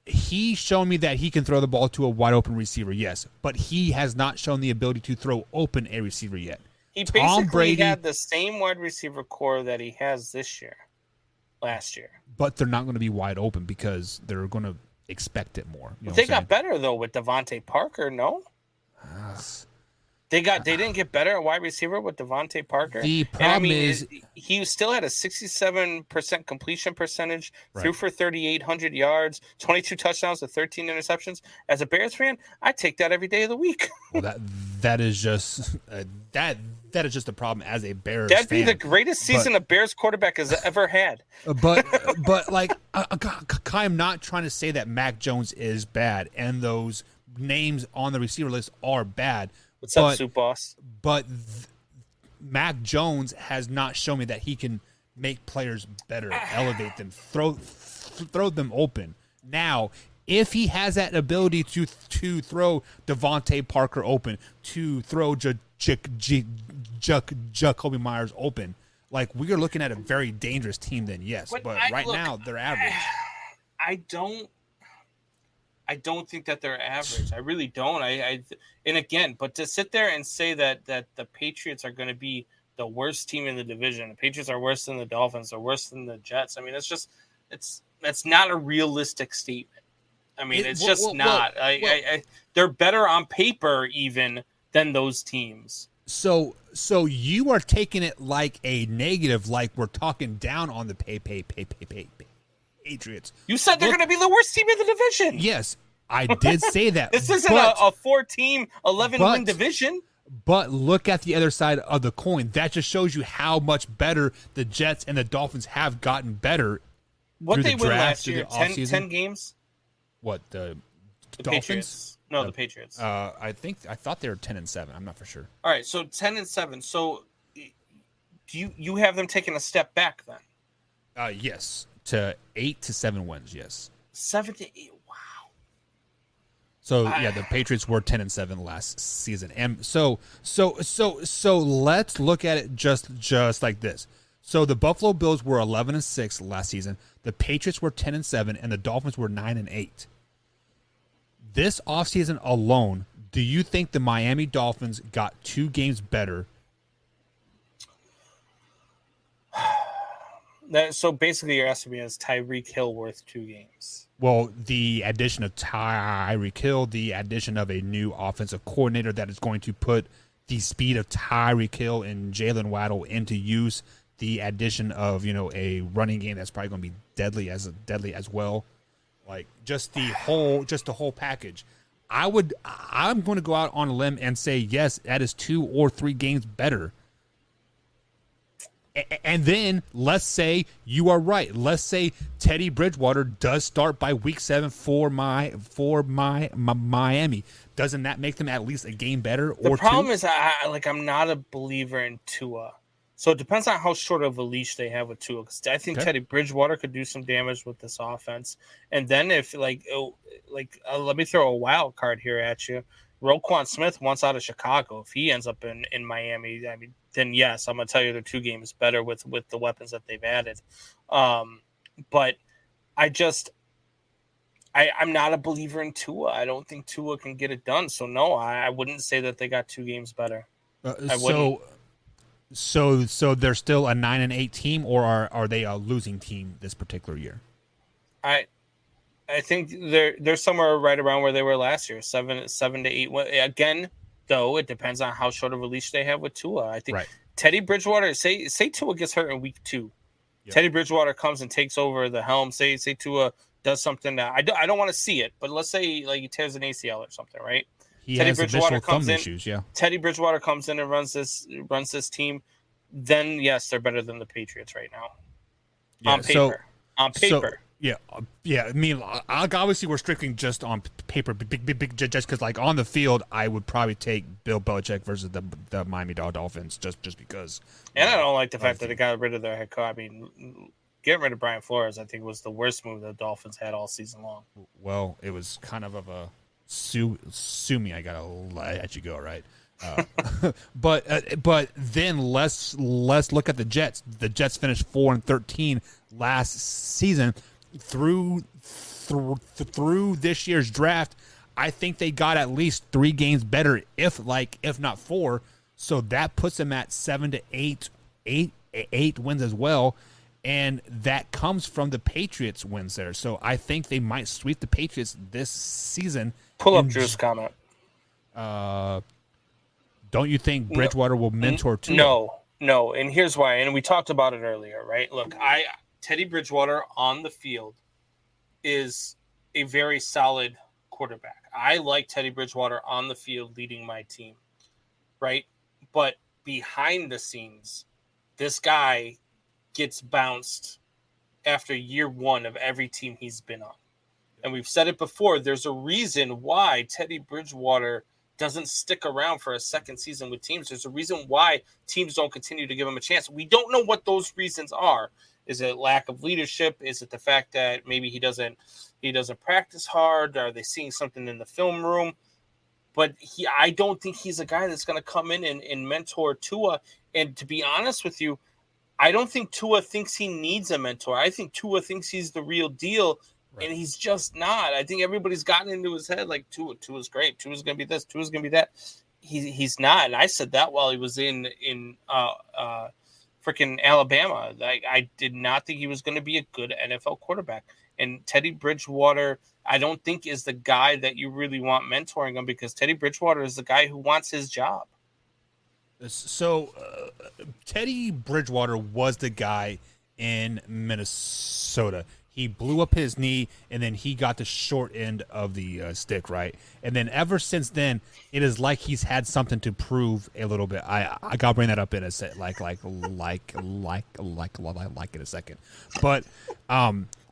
he's shown me that he can throw the ball to a wide open receiver, yes, but he has not shown the ability to throw open a receiver yet. He Tom basically Brady- had the same wide receiver core that he has last year. But they're not going to be wide open because they're going to expect it more. You know They what I'm got better though with Devontae Parker, no? They didn't get better at wide receiver with Devontae Parker. The And, I problem mean, is he still had a 67% completion percentage, Right. threw for 3,800 yards, 22 touchdowns to 13 interceptions. As a Bears fan, I take that every day of the week. well, that is just that is just a problem as a Bears That'd fan. be the greatest season a Bears quarterback has ever had. But like I'm not trying to say that Mac Jones is bad and those names on the receiver list are bad. What's up, Soup Boss? But Mac Jones has not shown me that he can make players better, elevate them, throw them open. Now, if he has that ability to throw Devontae Parker open, to throw Jacoby Myers open, like we are looking at a very dangerous team. Then yes, but right now they're average. I don't think that they're average. I really don't. And again, but to sit there and say that the Patriots are going to be the worst team in the division, the Patriots are worse than the Dolphins, are worse than the Jets. I mean, that's not a realistic statement. I mean, it's just not. They're better on paper even than those teams. So you are taking it like a negative, like we're talking down on the Patriots. You said they're going to be the worst team in the division. Yes, I did say that. This isn't a 4-team, 11-win division. But look at the other side of the coin. That just shows you how much better the Jets and the Dolphins have gotten better. What they win last year? 10 games? What, the Dolphins? Patriots. No, the Patriots. I thought they were 10-7. I'm not for sure. All right, so 10-7. So do you have them taking a step back then? Yes, to 8 to 7 wins. Yes, 7 to 8. Wow. So yeah, the Patriots were 10-7 last season, and so let's look at it just like this. So the Buffalo Bills were 11-6 last season. The Patriots were 10-7, and the Dolphins were 9-8. This offseason alone, do you think the Miami Dolphins got 2 games better? So basically, you're asking me, is Tyreek Hill worth 2 games? Well, the addition of Tyreek Hill, the addition of a new offensive coordinator that is going to put the speed of Tyreek Hill and Jalen Waddle into use, the addition of a running game that's probably going to be deadly as well, like just the whole package. I'm going to go out on a limb and say yes, that is 2 or 3 games better. And then let's say you are right. Let's say Teddy Bridgewater does start by week 7 for Miami. Doesn't that make them at least a game better? The problem is, I'm not a believer in Tua. So it depends on how short of a leash they have with Tua. Because I think Teddy Bridgewater could do some damage with this offense. And then if let me throw a wild card here at you. Roquan Smith wants out of Chicago. If he ends up in Miami, I mean, then yes, I'm gonna tell you they're 2 games better with the weapons that they've added. But I'm not a believer in Tua. I don't think Tua can get it done. So no, I wouldn't say that they got 2 games better. So they're still a 9-8 team, or are they a losing team this particular year? I think they're somewhere right around where they were last year, 7 to 8. Again, though, it depends on how short of a leash they have with Tua. I think Teddy Bridgewater, say Tua gets hurt in week 2. Yep. Teddy Bridgewater comes and takes over the helm. Say Tua does something that I don't want to see it, but let's say like he tears an ACL or something, right? Teddy Bridgewater comes in. Issues, yeah. Teddy Bridgewater comes in and runs this team. Then yes, they're better than the Patriots right now. Yeah, on paper. Yeah. I mean, obviously we're strictly just on paper, big, just because like on the field, I would probably take Bill Belichick versus the Miami Dolphins just because. And I don't like the fact that they got rid of their head coach. I mean, getting rid of Brian Flores, I think, was the worst move the Dolphins had all season long. Well, it was kind of a sue me. I gotta let you go, right? But then let's look at the Jets. The Jets finished 4-13 last season. Through this year's draft, I think they got at least 3 games better, if not 4. So that puts them at 7 to 8 wins as well, and that comes from the Patriots wins there. So I think they might sweep the Patriots this season. Pull up Drew's comment. Don't you think Bridgewater will mentor too? No, and here's why. And we talked about it earlier, right? Look, Teddy Bridgewater on the field is a very solid quarterback. I like Teddy Bridgewater on the field leading my team, right? But behind the scenes, this guy gets bounced after year 1 of every team he's been on. And we've said it before, there's a reason why Teddy Bridgewater doesn't stick around for a second season with teams. There's a reason why teams don't continue to give him a chance. We don't know what those reasons are. Is it lack of leadership? Is it the fact that maybe he doesn't practice hard? Are they seeing something in the film room? But I don't think he's a guy that's going to come in and mentor Tua. And to be honest with you, I don't think Tua thinks he needs a mentor. I think Tua thinks he's the real deal. Right. And he's just not. I think everybody's gotten into his head like Tua's great. Tua's going to be this. Tua's going to be that. He's not. And I said that while he was in freaking Alabama. Like, I did not think he was going to be a good NFL quarterback. And Teddy Bridgewater, I don't think is the guy that you really want mentoring him, because Teddy Bridgewater is the guy who wants his job. So Teddy Bridgewater was the guy in Minnesota. He blew up his knee, and then he got the short end of the stick, right? And then ever since then, it is like he's had something to prove a little bit. I gotta bring that up in a sec, like in a second. But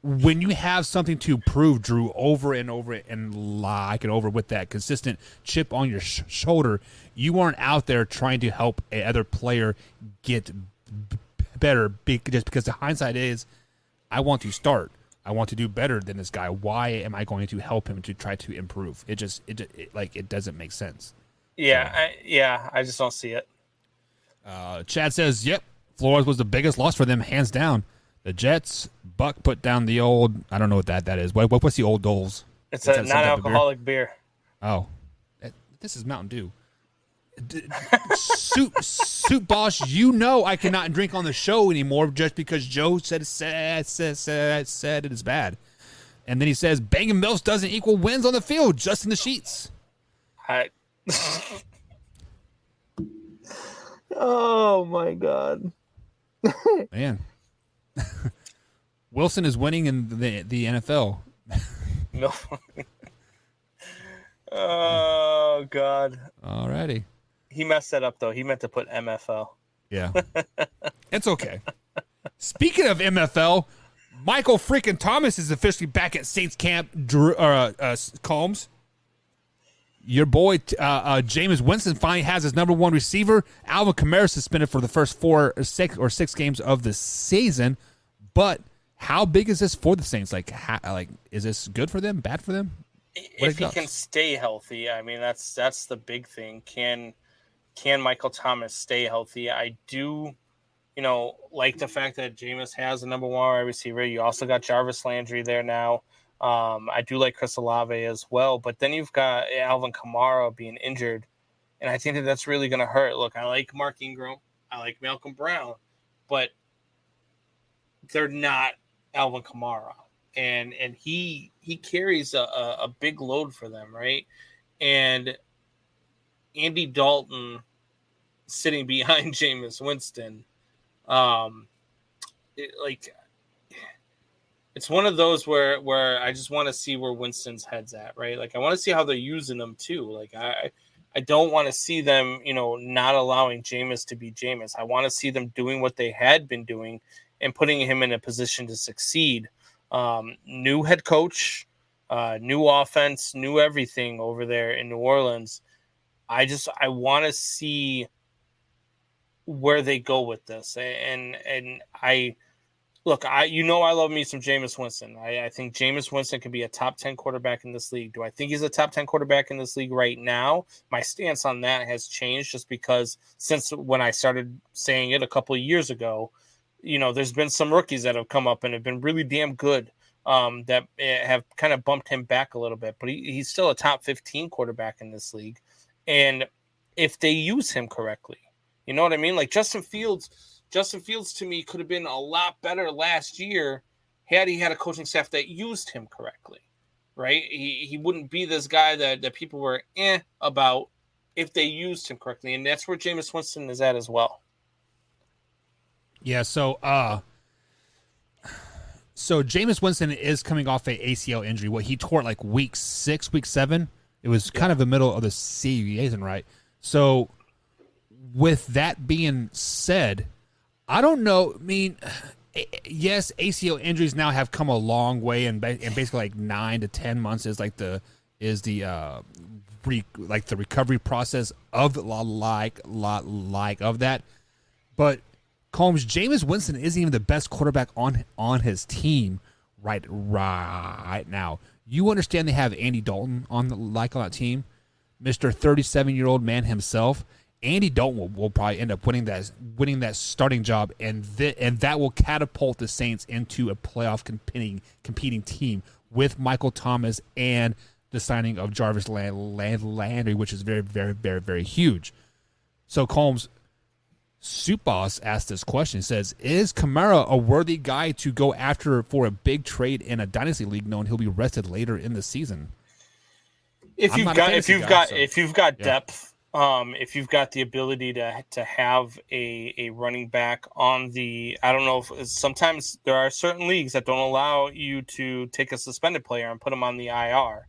when you have something to prove, Drew, over and over and over with that consistent chip on your shoulder, you aren't out there trying to help another player get better just because the hindsight is, I want to start. I want to do better than this guy. Why am I going to help him to try to improve? It doesn't make sense. Yeah, I just don't see it. Chad says, "Yep, Flores was the biggest loss for them, hands down. The Jets." Buck put down the old. I don't know what that is. What's the Old Doles? It's a non-alcoholic beer. Oh, this is Mountain Dew. Soup Boss, you know I cannot drink on the show anymore just because Joe said it is bad. And then he says banging Mills doesn't equal wins on the field, just in the sheets. Oh my God. Man. Wilson is winning in the NFL. No. Oh God. Alrighty. He messed that up though. He meant to put MFL. Yeah. It's okay. Speaking of MFL, Michael freaking Thomas is officially back at Saints camp. Combs. Your boy Jameis Winston finally has his number one receiver. Alvin Kamara suspended for the first 4 or 6 games of the season. But how big is this for the Saints? Like is this good for them? Bad for them? If he can stay healthy, I mean that's the big thing. Can Michael Thomas stay healthy? I do, like the fact that Jameis has a number one wide receiver. You also got Jarvis Landry there now. I do like Chris Olave as well, but then you've got Alvin Kamara being injured, and I think that's really going to hurt. Look, I like Mark Ingram, I like Malcolm Brown, but they're not Alvin Kamara, and he carries a big load for them, right? And Andy Dalton sitting behind Jameis Winston, it's one of those where I just want to see where Winston's head's at, right? Like I want to see how they're using them too. Like I don't want to see them, not allowing Jameis to be Jameis. I want to see them doing what they had been doing and putting him in a position to succeed. New head coach, new offense, new everything over there in New Orleans. I want to see where they go with this. And I love me some Jameis Winston. I think Jameis Winston can be a top 10 quarterback in this league. Do I think he's a top 10 quarterback in this league right now? My stance on that has changed just because since when I started saying it a couple of years ago, there's been some rookies that have come up and have been really damn good that have kind of bumped him back a little bit. But he's still a top 15 quarterback in this league. And if they use him correctly, you know what I mean? Like Justin Fields to me could have been a lot better last year had he had a coaching staff that used him correctly, right? He wouldn't be this guy that people were about if they used him correctly. And that's where Jameis Winston is at as well. Yeah, so Jameis Winston is coming off a ACL injury. What he tore like week 6, week 7. It was kind of the middle of the season, right? So with that being said, I don't know. I mean, yes, ACL injuries now have come a long way, and basically like 9 to 10 months is like the is the the recovery process of of that. But Combs, Jameis Winston isn't even the best quarterback on his team right now. You understand they have Andy Dalton on that team, Mr. 37-year-old man himself. Andy Dalton will probably end up winning that starting job, and that will catapult the Saints into a playoff competing team with Michael Thomas and the signing of Jarvis Landry, which is very, very, very, very huge. So Combs, Soup Boss asked this question. He says, is Kamara a worthy guy to go after for a big trade in a dynasty league, knowing he'll be rested later in the season? If you've got depth, if you've got the ability to have a running back on the, I don't know if sometimes there are certain leagues that don't allow you to take a suspended player and put them on the IR.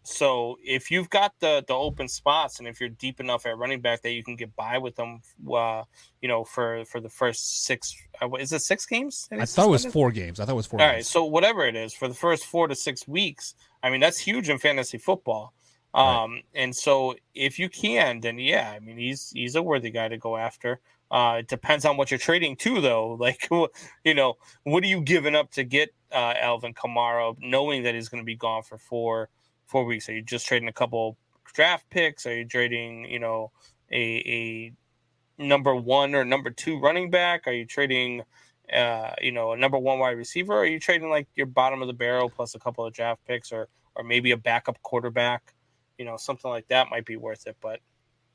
So if you've got the open spots, and if you're deep enough at running back that you can get by with them, for the first 6, is it 6 games? I thought it was 4 games. All right, so whatever it is, for the first 4 to 6 weeks, I mean, that's huge in fantasy football. Right. And so if you can, then yeah, I mean, he's a worthy guy to go after. It depends on what you're trading too, though. Like, what are you giving up to get Alvin Kamara, knowing that he's going to be gone for 4 weeks? Are you just trading a couple draft picks? Are you trading, a number 1 or number 2 running back? Are you trading, a number 1 wide receiver? Or are you trading like your bottom of the barrel plus a couple of draft picks, or maybe a backup quarterback? Something like that might be worth it. But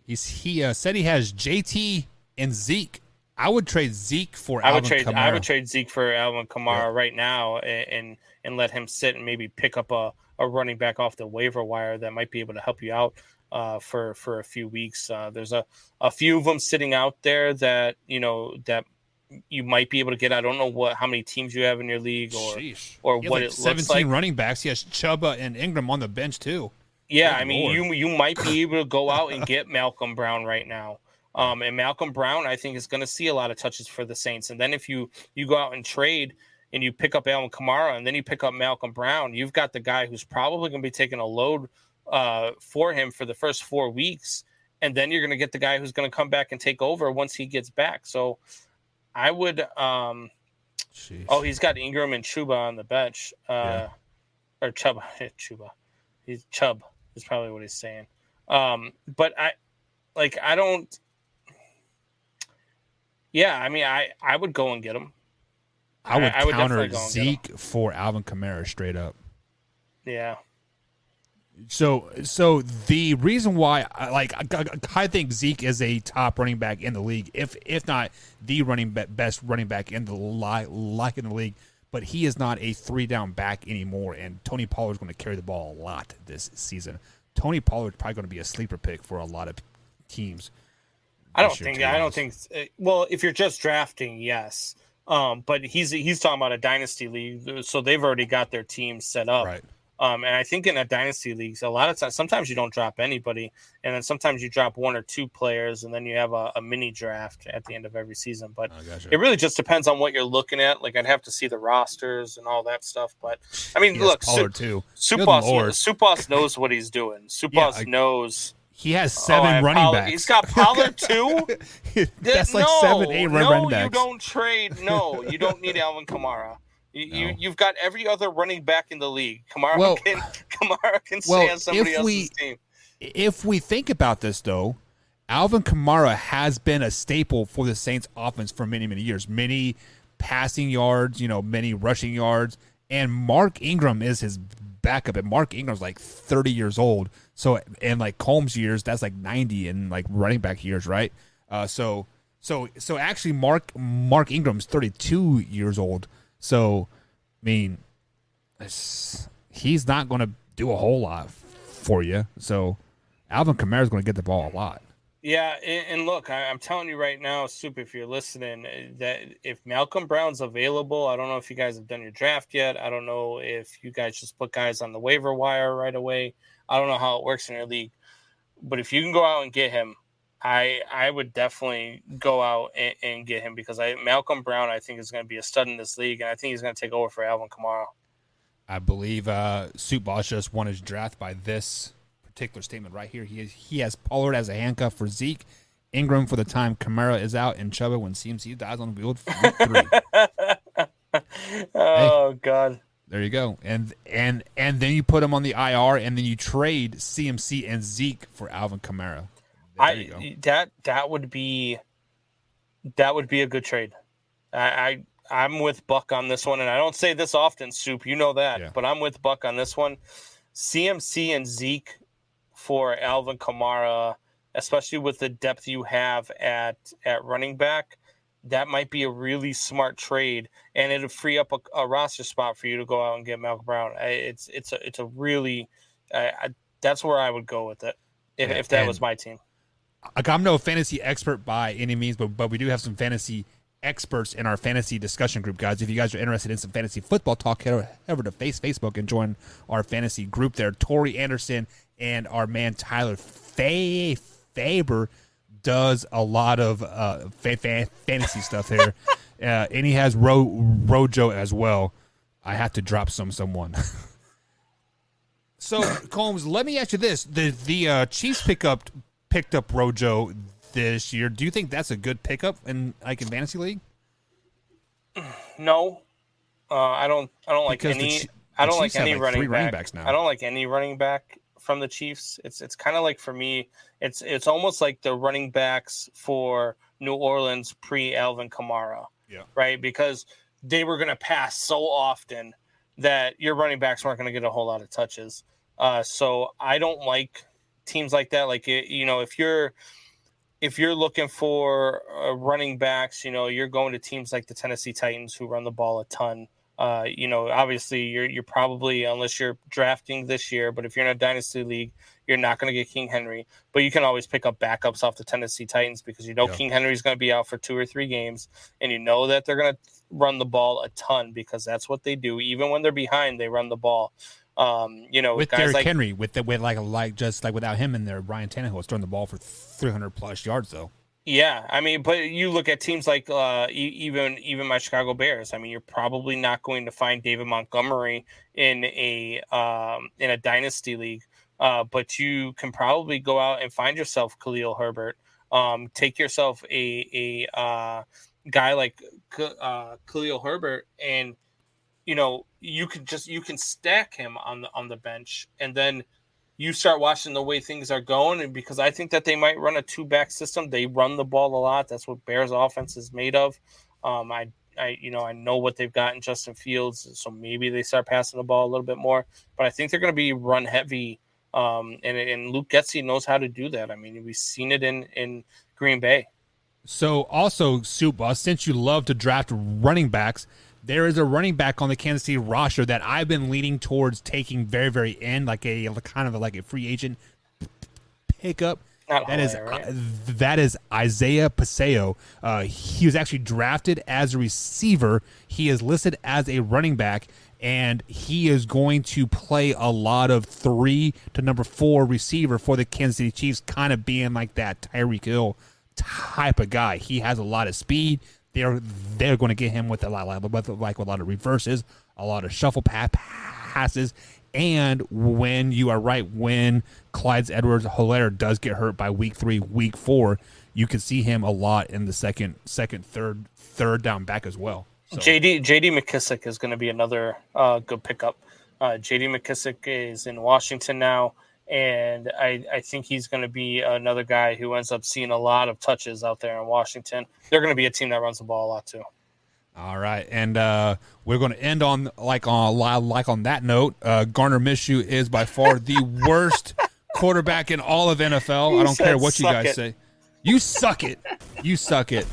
he said he has JT and Zeke. I would trade Zeke for Alvin Kamara. I would trade Zeke for Alvin Kamara right now, and let him sit and maybe pick up a running back off the waiver wire that might be able to help you out for a few weeks. There's a few of them sitting out there that that you might be able to get. I don't know how many teams you have in your league, or what it looks like. 17 running backs. He has Chuba and Ingram on the bench too. Yeah, I mean, you might be able to go out and get Malcolm Brown right now. And Malcolm Brown, I think, is going to see a lot of touches for the Saints. And then if you go out and trade and you pick up Alvin Kamara and then you pick up Malcolm Brown, you've got the guy who's probably going to be taking a load for him for the first 4 weeks. And then you're going to get the guy who's going to come back and take over once he gets back. So I would he's got Ingram and Chuba on the bench. Or Chuba. He's Chubb is probably what he's saying. But I don't. Yeah, I mean, I would go and get him. I would counter Zeke for Alvin Kamara straight up. Yeah. So the reason why I think Zeke is a top running back in the league, if not the best running back in the league, but he is not a 3-down back anymore, and Tony Pollard is going to carry the ball a lot this season. Tony Pollard is probably going to be a sleeper pick for a lot of teams. I don't think. Well, if you're just drafting, yes. But he's talking about a dynasty league, so they've already got their team set up. Right. And I think in a dynasty league, a lot of times, sometimes you don't drop anybody, and then sometimes you drop 1 or 2 players, and then you have a mini draft at the end of every season. But it really just depends on what you're looking at. Like, I'd have to see the rosters and all that stuff. But I mean, look, Soup Boss knows what he's doing. Soup Boss knows. He has 7 running backs. He's got Pollard too. That's like 7, 8 running backs. No, you don't trade. No, you don't need Alvin Kamara. You've got every other running back in the league. Kamara can stay on somebody else's team. If we think about this, though, Alvin Kamara has been a staple for the Saints offense for many, many years. Many passing yards, many rushing yards. And Mark Ingram is his backup. And Mark Ingram's like 30 years old. So, and like Combs years, that's like 90 in like running back years, right? So actually Mark Ingram's 32 years old. So, I mean, he's not going to do a whole lot for you. So, Alvin Kamara is going to get the ball a lot. Yeah, and look, I'm telling you right now, Soup, if you're listening, that if Malcolm Brown's available, I don't know if you guys have done your draft yet. I don't know if you guys just put guys on the waiver wire right away. I don't know how it works in your league. But if you can go out and get him, I would definitely go out and get him, because Malcolm Brown, I think, is going to be a stud in this league, and I think he's going to take over for Alvin Kamara. I believe Soup Boss just won his draft by this particular statement right here. He has Pollard as a handcuff for Zeke, Ingram for the time Kamara is out, and Chuba when CMC dies on the field for week 3. Oh, God. There you go. And then you put him on the IR, and then you trade CMC and Zeke for Alvin Kamara. There you go. That would be a good trade. I'm with Buck on this one, and I don't say this often, Soup. You know that, but I'm with Buck on this one. CMC and Zeke for Alvin Kamara, especially with the depth you have at running back, that might be a really smart trade, and it'll free up a roster spot for you to go out and get Malcolm Brown. It's a really that's where I would go with it if that was my team. I'm no fantasy expert by any means, but we do have some fantasy experts in our fantasy discussion group, guys. If you guys are interested in some fantasy football talk, head over to Facebook and join our fantasy group there. Tori Anderson and our man Tyler Faber does a lot of fantasy stuff there, and he has Rojo as well. I have to drop someone. So Combs, let me ask you this: the Chiefs picked up Rojo this year. Do you think that's a good pickup in fantasy league? No, I don't like any. I don't like any running backs now. I don't like any running back from the Chiefs. It's kind of like, for me, it's almost like the running backs for New Orleans pre Alvin Kamara. Yeah. Right, because they were going to pass so often that your running backs weren't going to get a whole lot of touches. So I don't like teams like that. Like, if you're looking for running backs, you're going to teams like the Tennessee Titans who run the ball a ton. Obviously you're probably, unless you're drafting this year, but if you're in a dynasty league, you're not going to get King Henry, but you can always pick up backups off the Tennessee Titans because King Henry's going to be out for 2 or 3 games, and that they're going to run the ball a ton because that's what they do. Even when they're behind, they run the ball. With guys Derrick like Henry, just without him in there, Ryan Tannehill was throwing the ball for 300 plus yards though. Yeah, I mean, but you look at teams like even my Chicago Bears. I mean, you're probably not going to find David Montgomery in a dynasty league, but you can probably go out and find yourself Khalil Herbert. Take yourself a guy like Khalil Herbert, and you can stack him on the bench, and then you start watching the way things are going. And because I think that they might run a 2-back system, they run the ball a lot. That's what Bears offense is made of. I know what they've got in Justin Fields, so maybe they start passing the ball a little bit more. But I think they're going to be run heavy, and Luke Getsy knows how to do that. I mean, we've seen it in Green Bay. So also, Soup, since you love to draft running backs, there is a running back on the Kansas City roster that I've been leaning towards taking very, very end, like a free agent pickup. That is Isaiah Paseo. He was actually drafted as a receiver. He is listed as a running back, and he is going to play a lot of 3 to number 4 receiver for the Kansas City Chiefs, kind of being like that Tyreek Hill type of guy. He has a lot of speed. They're going to get him with a lot of reverses, a lot of shuffle passes, and when Clyde Edwards-Helaire does get hurt by week 3, week 4, you can see him a lot in the second, third down back as well. So. JD McKissick is going to be another good pickup. JD McKissick is in Washington now, and I think he's going to be another guy who ends up seeing a lot of touches out there in Washington. They're going to be a team that runs the ball a lot too. All right, and we're going to end on that note. Gardner Minshew is by far the worst quarterback in all of NFL. I don't care what you guys say. You suck it. You suck it.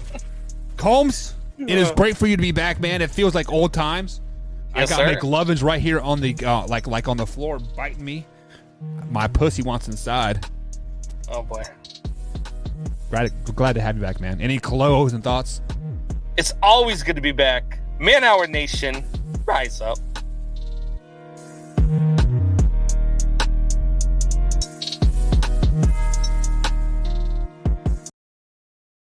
Combs, it is great for you to be back, man. It feels like old times. Yes, I got McLovins right here on the like on the floor biting me. My pussy wants inside. Oh boy. Glad to have you back, man. Any closing thoughts? It's always good to be back. Man Hour Nation, rise up.